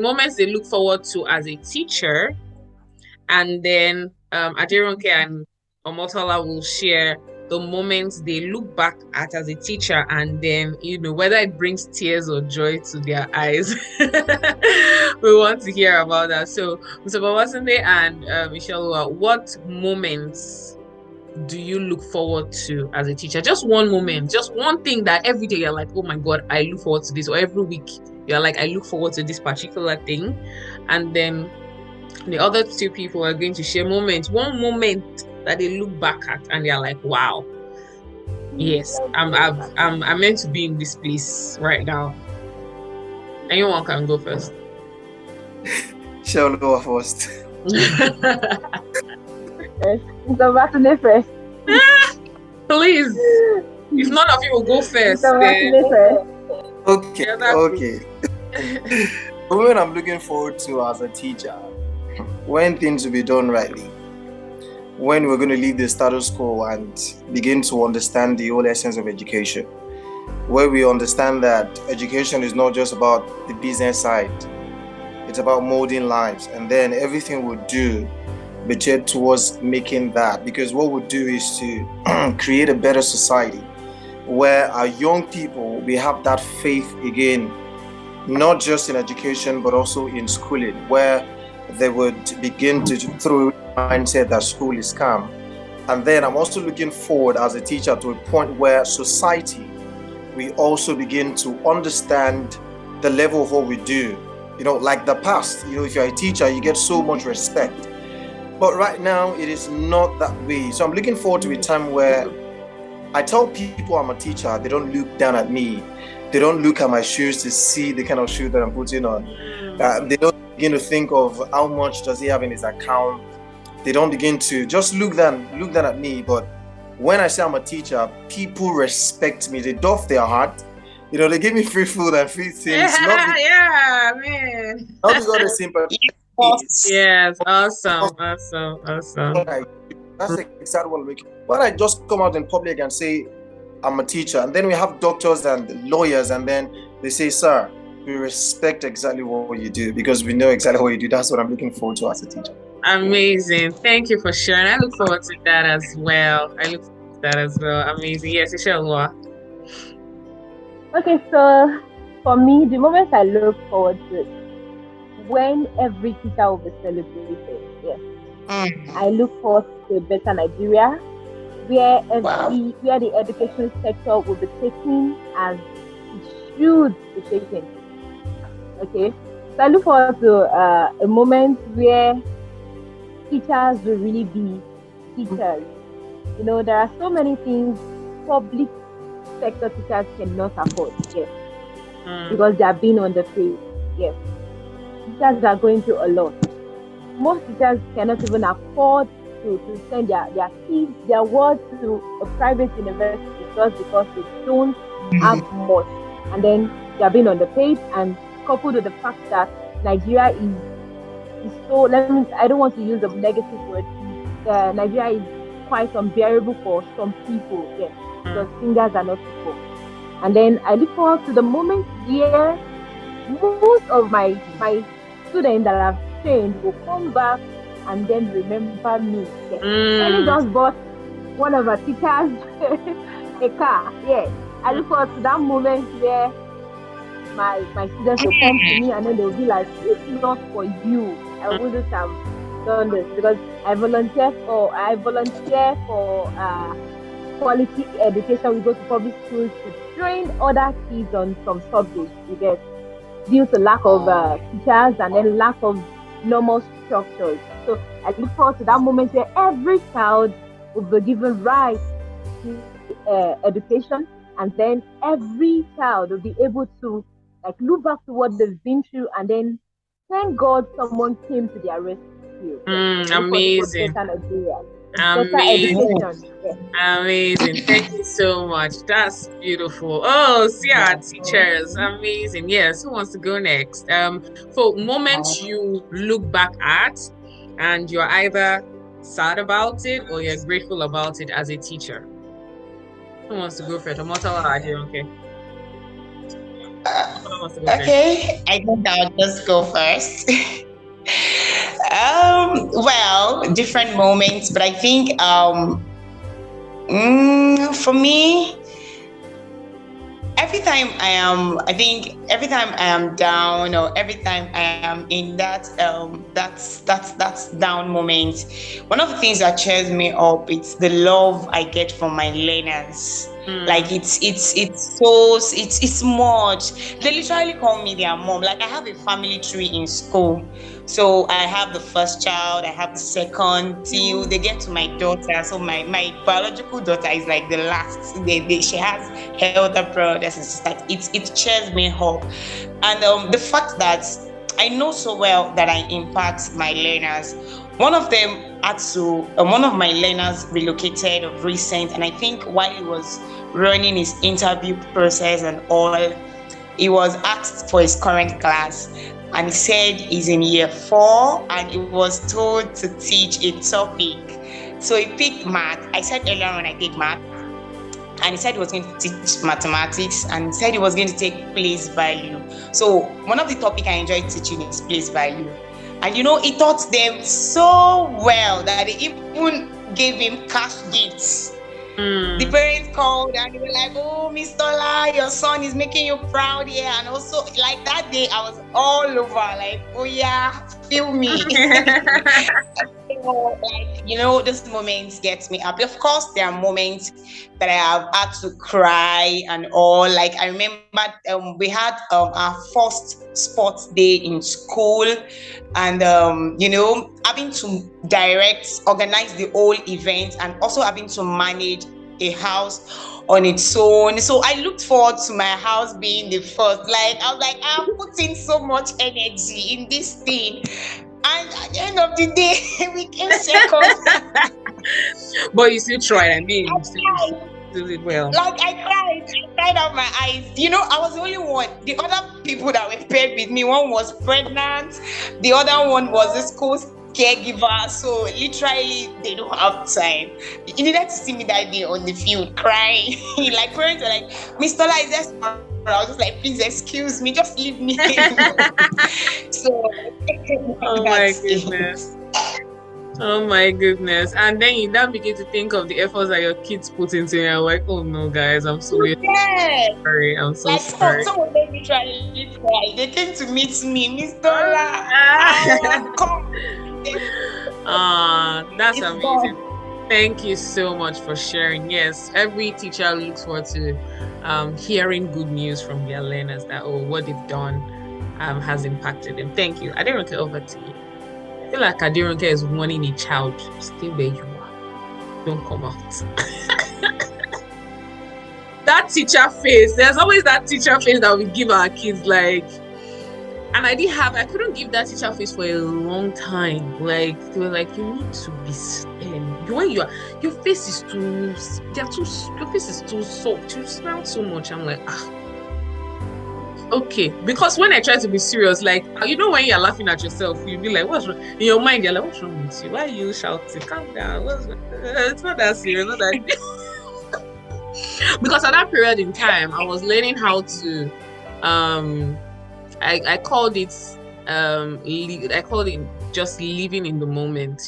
A: moments they look forward to as a teacher. And then Aderonke and Omotola will share the moments they look back at as a teacher, and then whether it brings tears or joy to their eyes. We want to hear about that. So Mr. Babatunde and Isheoluwa, what moments do you look forward to as a teacher? Just one moment, just one thing that every day you're like, oh my God, I look forward to this, or every week you're like, I look forward to this particular thing. And then the other 2 people are going to share one moment that they look back at and they're like, wow, yes, I'm meant to be in this place right now. Anyone can go first.
C: Shall go first.
E: First.
A: Please. If none of you will go first,
C: Okay. When I'm looking forward to as a teacher, when things will be done rightly, when we're going to leave the status quo and begin to understand the whole essence of education, where we understand that education is not just about the business side, it's about molding lives, and then everything we do be geared towards making that, because what we do is to create a better society where our young people, we have that faith again, not just in education but also in schooling, where they would begin to through mindset that school is scam, And then I'm also looking forward as a teacher to a point where society, we also begin to understand the level of what we do. Like the past, if you're a teacher, you get so much respect. But right now, it is not that way. So I'm looking forward to a time where I tell people I'm a teacher, they don't look down at me. They don't look at my shoes to see the kind of shoes that I'm putting on. They don't begin to think of how much does he have in his account. They don't begin to just look down at me. But when I say I'm a teacher, people respect me. They doff their heart. They give me free food and free things.
A: Yeah, man.
C: Not because they sympathy.
A: Yes, awesome.
C: That's exactly what I'm making. When I just come out in public and say I'm a teacher, and then we have doctors and lawyers, and then they say, sir, we respect exactly what you do because we know exactly what you do. That's what I'm looking forward to as a teacher.
A: Amazing. Thank you for sharing. I look forward to that as well. Amazing. Yes, Ishelwa.
E: Okay, so for me, the moment I look forward to when every teacher will be celebrated. Yes. I look forward to a better Nigeria where the education sector will be taken as it should be taken. Okay. So I look forward to a moment where teachers will really be teachers. There are so many things public sector teachers cannot afford, yes. Because they are being underpaid, yes. Teachers are going through a lot. Most teachers cannot even afford to send their kids, their words to a private university just because they don't have much. And then they are being underpaid, and coupled with the fact that Nigeria is so, I don't want to use a negative word, Nigeria is quite unbearable for some people, yes, because fingers are not equal. And then I look forward to the moment where most of my students that have trained will come back and then remember me. Yes. Ellie just bought one of our teachers a car. Yes. I look forward to that moment where my students will come to me and then they'll be like, if not for you, I wouldn't have done this, because I volunteer for quality education. We go to public schools to train other kids on some subjects, because due to lack of teachers and then lack of normal structures. So I look forward to that moment where every child will be given right to education, and then every child will be able to look back to what they've been through, and then thank God someone came to their rescue.
A: Amazing. Amazing. Thank you so much. That's beautiful. Oh, see our teachers. Amazing. Yes. Who wants to go next? For moments you look back at and you're either sad about it or you're grateful about it as a teacher. Who wants to go first?
D: Okay. I think I'll just go first. Well, different moments, but I think for me, every time I am down, or every time I am in that's down moment, one of the things that cheers me up, it's the love I get from my learners. Like it's much. They literally call me their mom. Like I have a family tree in school. So I have the first child, I have the second, till they get to my daughter. So my biological daughter is like the last. She has her elder brothers and sisters. It cheers me up. And the fact that I know so well that I impact my learners. One of my learners relocated of recent, and I think while he was running his interview process and all, he was asked for his current class, and he said he's in year 4 and he was told to teach a topic. So he picked math. I said earlier when I did math, and he said he was going to teach mathematics, and he said he was going to take place value. So one of the topics I enjoyed teaching is place value. And he taught them so well that they even gave him cash gifts. The parents called and they were like, "Oh, Miss Tola, your son is making you proud here." And also, like that day, I was all over, like, "Oh yeah, feel me." Those moments get me happy. Of course, there are moments that I have had to cry and all. Like I remember we had our first sports day in school, and having to organize the whole event, and also having to manage a house on its own. So I looked forward to my house being the first. Like I was like, I'm putting so much energy in this thing. And at the end of the day, we came second.
A: But you still tried. I mean, you still did it well.
D: Like I cried out my eyes. I was the only one. The other people that were paired with me, one was pregnant, the other one was a school caregiver. So literally, they don't have time. You needed to see me that day on the field crying. Like parents were like, "Miss Tola, is there?" I was just like, "Please excuse me, just leave me." So,
A: oh my goodness. Oh my goodness. And then you now begin to think of the efforts that your kids put into it. I'm like, oh no, guys, I'm so sorry. I'm so sorry.
D: Some of them literally cry. They came to meet me, Miss Tola. Come.
A: That's amazing. Thank you so much for sharing. Yes, every teacher looks forward to hearing good news from their learners that what they've done has impacted them. Thank you. Aderonke, over to you. I feel like Aderonke is warning a child, stay where you are. Don't come out. That teacher face, there's always that teacher face that we give our kids, like, and I couldn't give that teacher face for a long time. Like, they were like, you need to be stern. Your face is too soft. You smile so much. I'm like, okay. Because when I try to be serious, like, when you're laughing at yourself, you'll be like, what's wrong? In your mind, you're like, what's wrong with you? Why are you shouting? Calm down. It's not that serious. Not that. Because at that period in time, I was learning how to, I called it just living in the moment,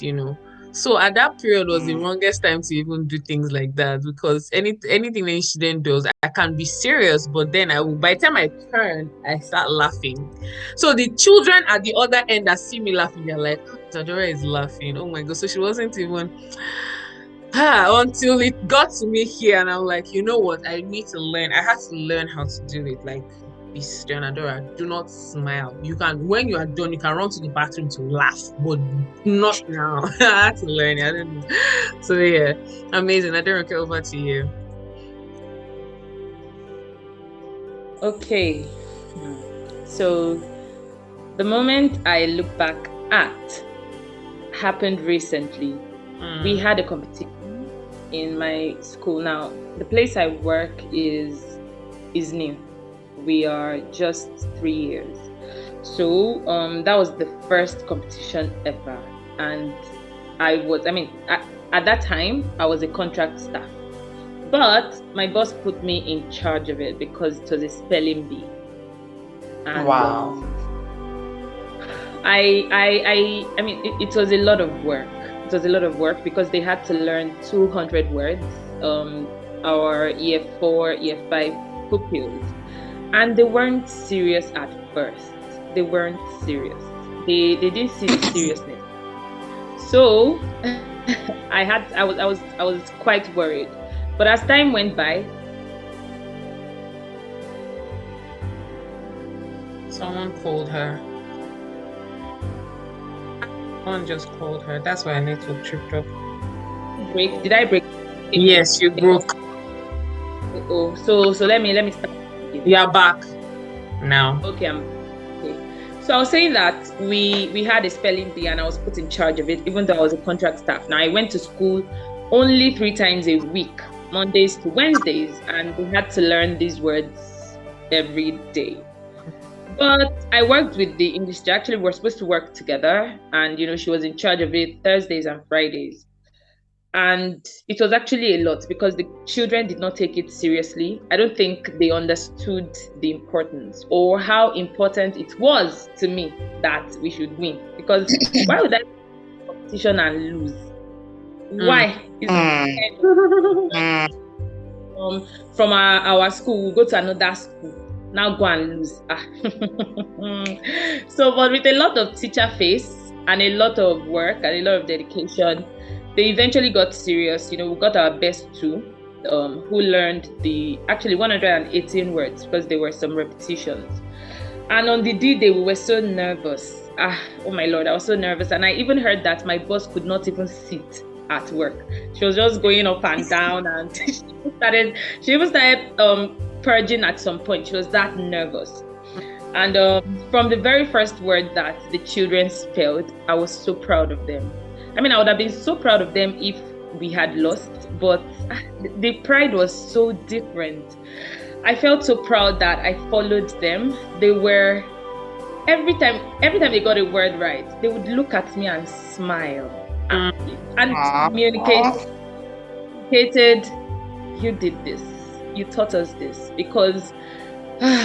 A: So at that period was the longest time to even do things like that, because anything the student does, I can be serious, but then by the time I turn, I start laughing. So the children at the other end that see me laughing, they're like, Adora is laughing. Oh my God. So she wasn't even until it got to me here, and I'm like, you know what? I need to learn. I had to learn how to do it. Like, be stern, Adora. Do not smile. You can, when you are done, you can run to the bathroom to laugh, but not now. I had to learn it. I didn't. So yeah, amazing. Adora, over to you.
B: Okay. So the moment I look back at happened recently. We had a competition in my school. Now, the place I work is new. We are just 3 years. So that was the first competition ever. And at that time, I was a contract staff. But my boss put me in charge of it because it was a spelling bee. And,
D: wow.
B: It was a lot of work. It was a lot of work because they had to learn 200 words, our year 4, year 5 pupils. And they weren't serious at first. They weren't serious. They didn't see the seriousness. So I was quite worried. But as time went by,
A: someone called her. Someone just called her. That's why I need to tripped up.
B: Break? Did I break?
A: Yes, you broke.
B: Oh, so let me start.
A: You are back now.
B: Okay, So I was saying that we had a spelling bee and I was put in charge of it, even though I was a contract staff. Now I went to school only 3 times a week, Mondays to Wednesdays, and we had to learn these words every day. But I worked with the English teacher. Actually, we were supposed to work together, and she was in charge of it Thursdays and Fridays. And it was actually a lot because the children did not take it seriously. I don't think they understood the importance or how important it was to me that we should win. Because why would I competition and lose? Why? From our school, we go to another school. Now go and lose. So, but with a lot of teacher face and a lot of work and a lot of dedication, they eventually got serious. We got our best two, who learned actually 118 words, because there were some repetitions. And on the D-Day, we were so nervous. Oh my Lord, I was so nervous. And I even heard that my boss could not even sit at work. She was just going up and down, and she even started purging at some point. She was that nervous. And from the very first word that the children spelled, I was so proud of them. I mean, I would have been so proud of them if we had lost, but the pride was so different. I felt so proud that I followed them. They were, every time they got a word right, they would look at me and smile. And communicated, you did this, you taught us this, because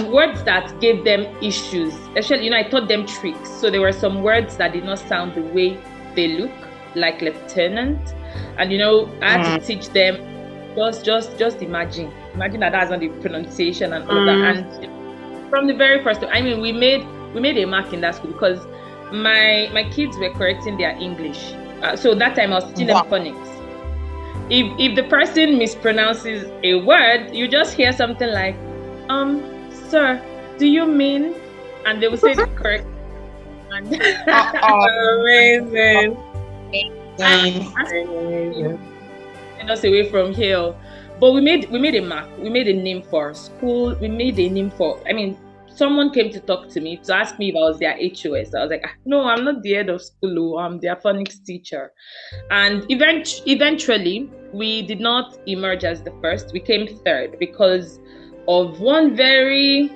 B: words that gave them issues, especially, I taught them tricks. So there were some words that did not sound the way they look, like lieutenant. And I had to teach them, just imagine that that's not the pronunciation and all of that. And from the very first, we made a mark in that school, because my kids were correcting their English. So that time I was teaching them phonics. If the person mispronounces a word, you just hear something like, sir, do you mean? And they will say the correct.
A: Amazing.
B: And us away from here. But we made a mark. We made a name for our school. We made a name for, someone came to talk to me to ask me if I was their HOS. I was like, no, I'm not the head of school. I'm their phonics teacher. And eventually, we did not emerge as the first. We came third because of one very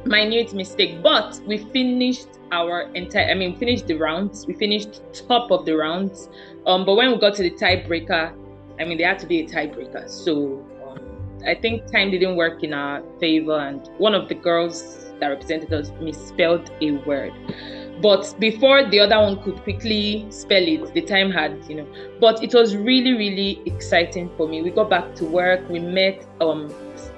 B: minute mistake. But we finished we finished the rounds. We finished top of the rounds. But when we got to the tiebreaker, there had to be a tiebreaker. So I think time didn't work in our favor, and one of the girls that represented us misspelled a word. But before the other one could quickly spell it, the time had, But it was really, really exciting for me. We got back to work. We met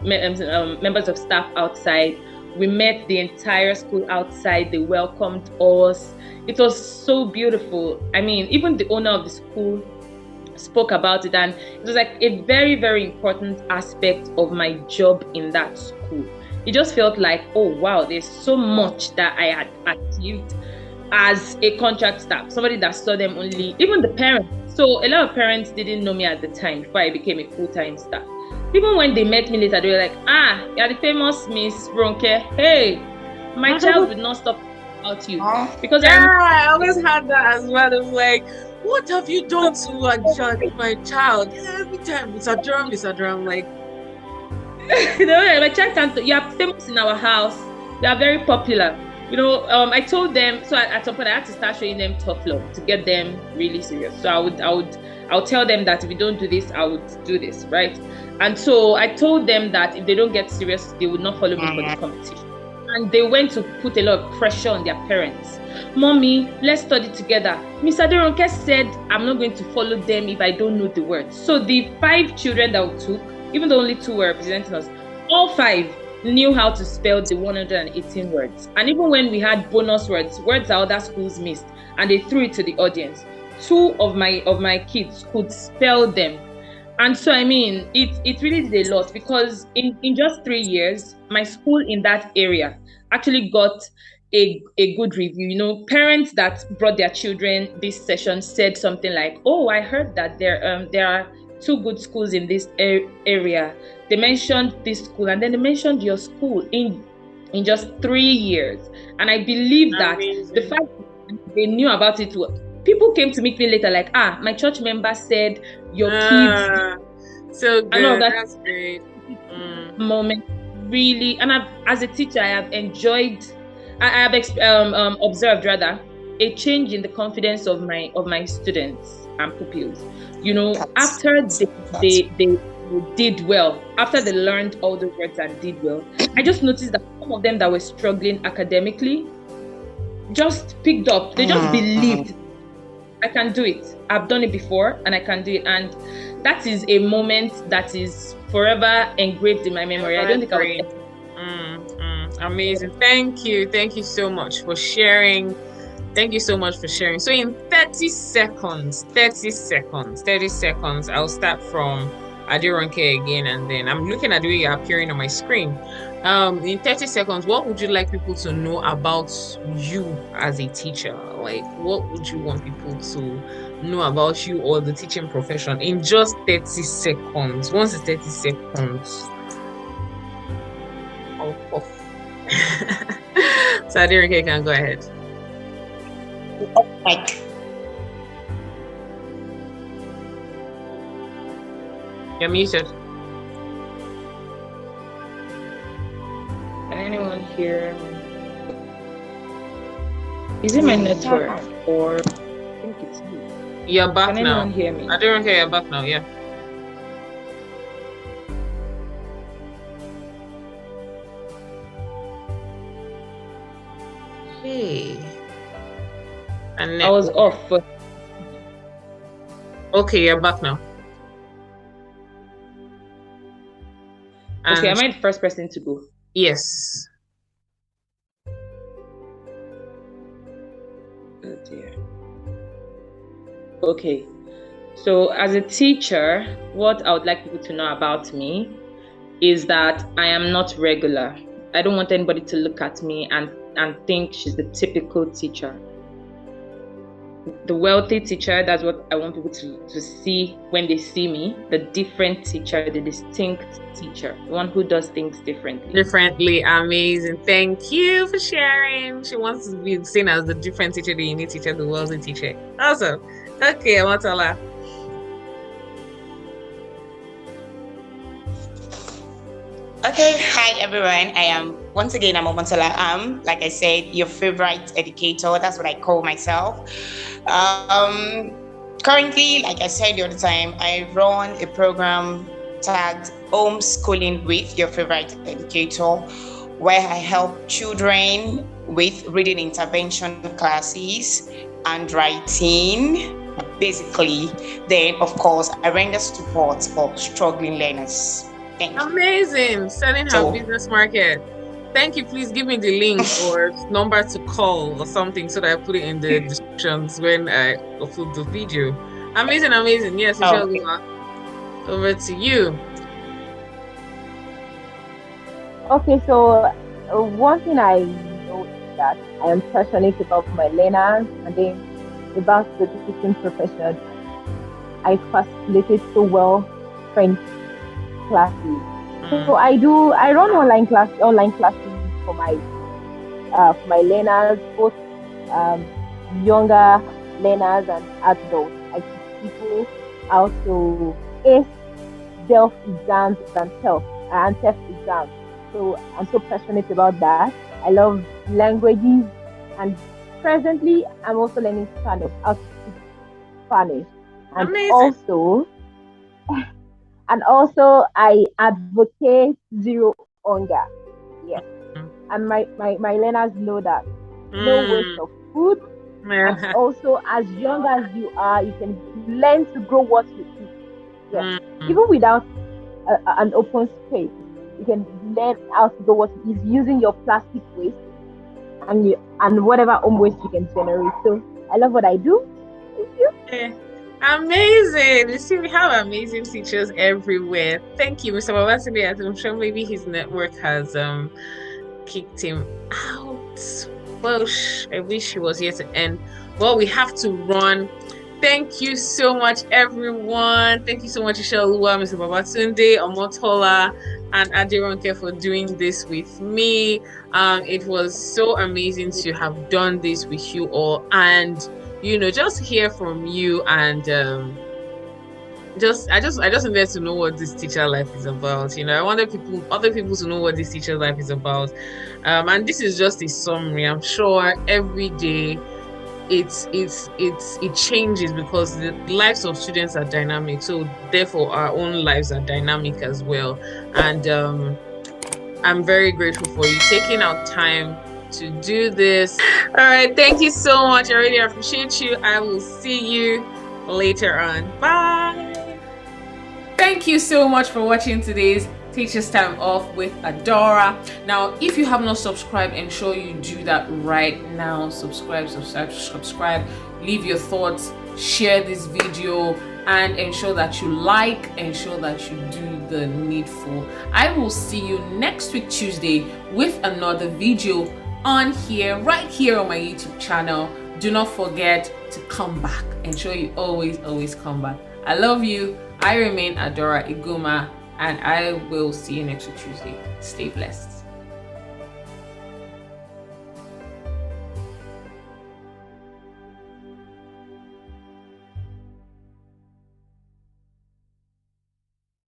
B: members of staff outside. We met the entire school outside. They welcomed us. It was so beautiful. Even the owner of the school spoke about it, and it was like a very, very important aspect of my job in that school. It just felt like, oh wow, there's so much that I had achieved as a contract staff, somebody that saw them only, even the parents. So a lot of parents didn't know me at the time before I became a full-time staff. Even when they met me later, they were like, you're the famous Miss Ronke. Hey, my child would not stop about you. Because
A: I always had that as well. It was like, what have you done to adjust my child? Every time it's a drum, like
B: my child, you are famous in our house. You are very popular. I told them, so at some point I had to start showing them tough love to get them really serious. So I would tell them that if you don't do this, I would do this, right? And so I told them that if they don't get serious, they would not follow me for the competition. And they went to put a lot of pressure on their parents. Mommy, let's study together. Miss Aderonke said I'm not going to follow them if I don't know the words. So the 5 children that we took, even though only 2 were representing us, all 5 knew how to spell the 118 words. And even when we had bonus words that other schools missed, and they threw it to the audience, 2 of my kids could spell them. And so, it really did a lot, because in just 3 years, my school in that area actually got a good review. Parents that brought their children this session said something like, oh, I heard that there are 2 good schools in this area. They mentioned this school, and then they mentioned your school in just 3 years. And I believe that the fact that they knew about it, people came to meet me later like, my church member said your kids.
A: So good.
B: I know
A: that's great.
B: Moment really, and as a teacher, I have enjoyed. I have observed rather a change in the confidence of my students and pupils. After they did well, after they learned all the words and did well, I just noticed that some of them that were struggling academically just picked up. They just believed, I can do it. I've done it before and I can do it. And that is a moment that is forever engraved in my memory. I don't think I will.
A: Amazing. Thank you so much for sharing Thank you so much for sharing. So in 30 seconds, I'll start from AdoraI again, and then I'm looking at the way you're appearing on my screen. In 30 seconds, what would you like people to know about you as a teacher? Like, what would you want people to know about you or the teaching profession in just 30 seconds? Once it's 30 seconds. Oh. So AdoraI can go ahead.
D: Like,
A: You're muted.
B: Can anyone hear? Is it my network or? I think it's me.
A: You're back
B: Can
A: now.
B: anyone hear me?
A: AdoraI, you're back now. Yeah. Hey. And
B: I was off.
A: Okay, you're back now.
B: Okay,
A: And
B: am I the first person to go?
A: yes.
B: Oh dear. Okay. So as a teacher, what I would like people to know about me is that I am not regular. I don't want anybody to look at me and think she's the typical teacher. The wealthy teacher, that's what I want people to see when they see me. The different teacher, the distinct teacher, the one who does things differently.
A: Amazing. Thank you for sharing. She wants to be seen as the different teacher, the unique teacher, the wealthy teacher. Awesome. Okay, Amotola.
D: okay, hi everyone. I'm Omotola. Like I said, your favorite educator. That's what I call myself. Currently, like I said the other time, I run a program tagged Homeschooling with Your Favorite Educator, where I help children with reading intervention classes and writing. Basically, then of course I render support for struggling learners. Thank you.
A: Amazing. Selling her business market. Thank you. Please give me the link or number to call or something so that I put it in the descriptions when I upload the video. Amazing. Yes, Ishaluwa. Over to you.
E: Okay, so one thing I know is that I am passionate about my learners and then about the teaching profession. I facilitate so well French classes. So I run online classes for my learners, both younger learners and adults. I teach people how to ace self exams and TEF exams. So I'm so passionate about that. I love languages, and presently I'm also learning Spanish, how to speak Spanish. And
A: amazing.
E: also I advocate zero hunger. Yes. And my learners know that. No waste of food. And also, as young as you are, you can learn to grow what you eat. Yes. Even without an open space, you can learn how to grow what you eat using your plastic waste and whatever home waste you can generate. So I love what I do. Thank you.
A: Amazing. You see, we have amazing teachers everywhere. Thank you, Mr. Babatunde. I'm sure maybe his network has kicked him out. Well, I wish he was here to end. Well, we have to run. Thank you so much, everyone. Thank you so much, Ishaluwa, Mr. Babatunde, Omotola, and AdoraI for doing this with me. It was so amazing to have done this with you all, and just hear from you, and I just wanted to know what this teacher life is about. I wanted other people to know what this teacher life is about. And this is just a summary. I'm sure every day it changes because the lives of students are dynamic. So therefore our own lives are dynamic as well. And I'm very grateful for you taking out time to do this. All right, thank you so much. I really appreciate you. I will see you later on. Bye. Thank you so much for watching today's Teacher's Time Off with Adora. Now, if you have not subscribed, ensure you do that right now. Subscribe. Leave your thoughts, share this video, and ensure that you ensure that you do the needful. I will see you next week Tuesday with another video on here, right here on my YouTube channel. Do not forget to come back. Ensure you always come back. I love you. I remain Adora Iguma, and I will see you next week Tuesday. Stay blessed.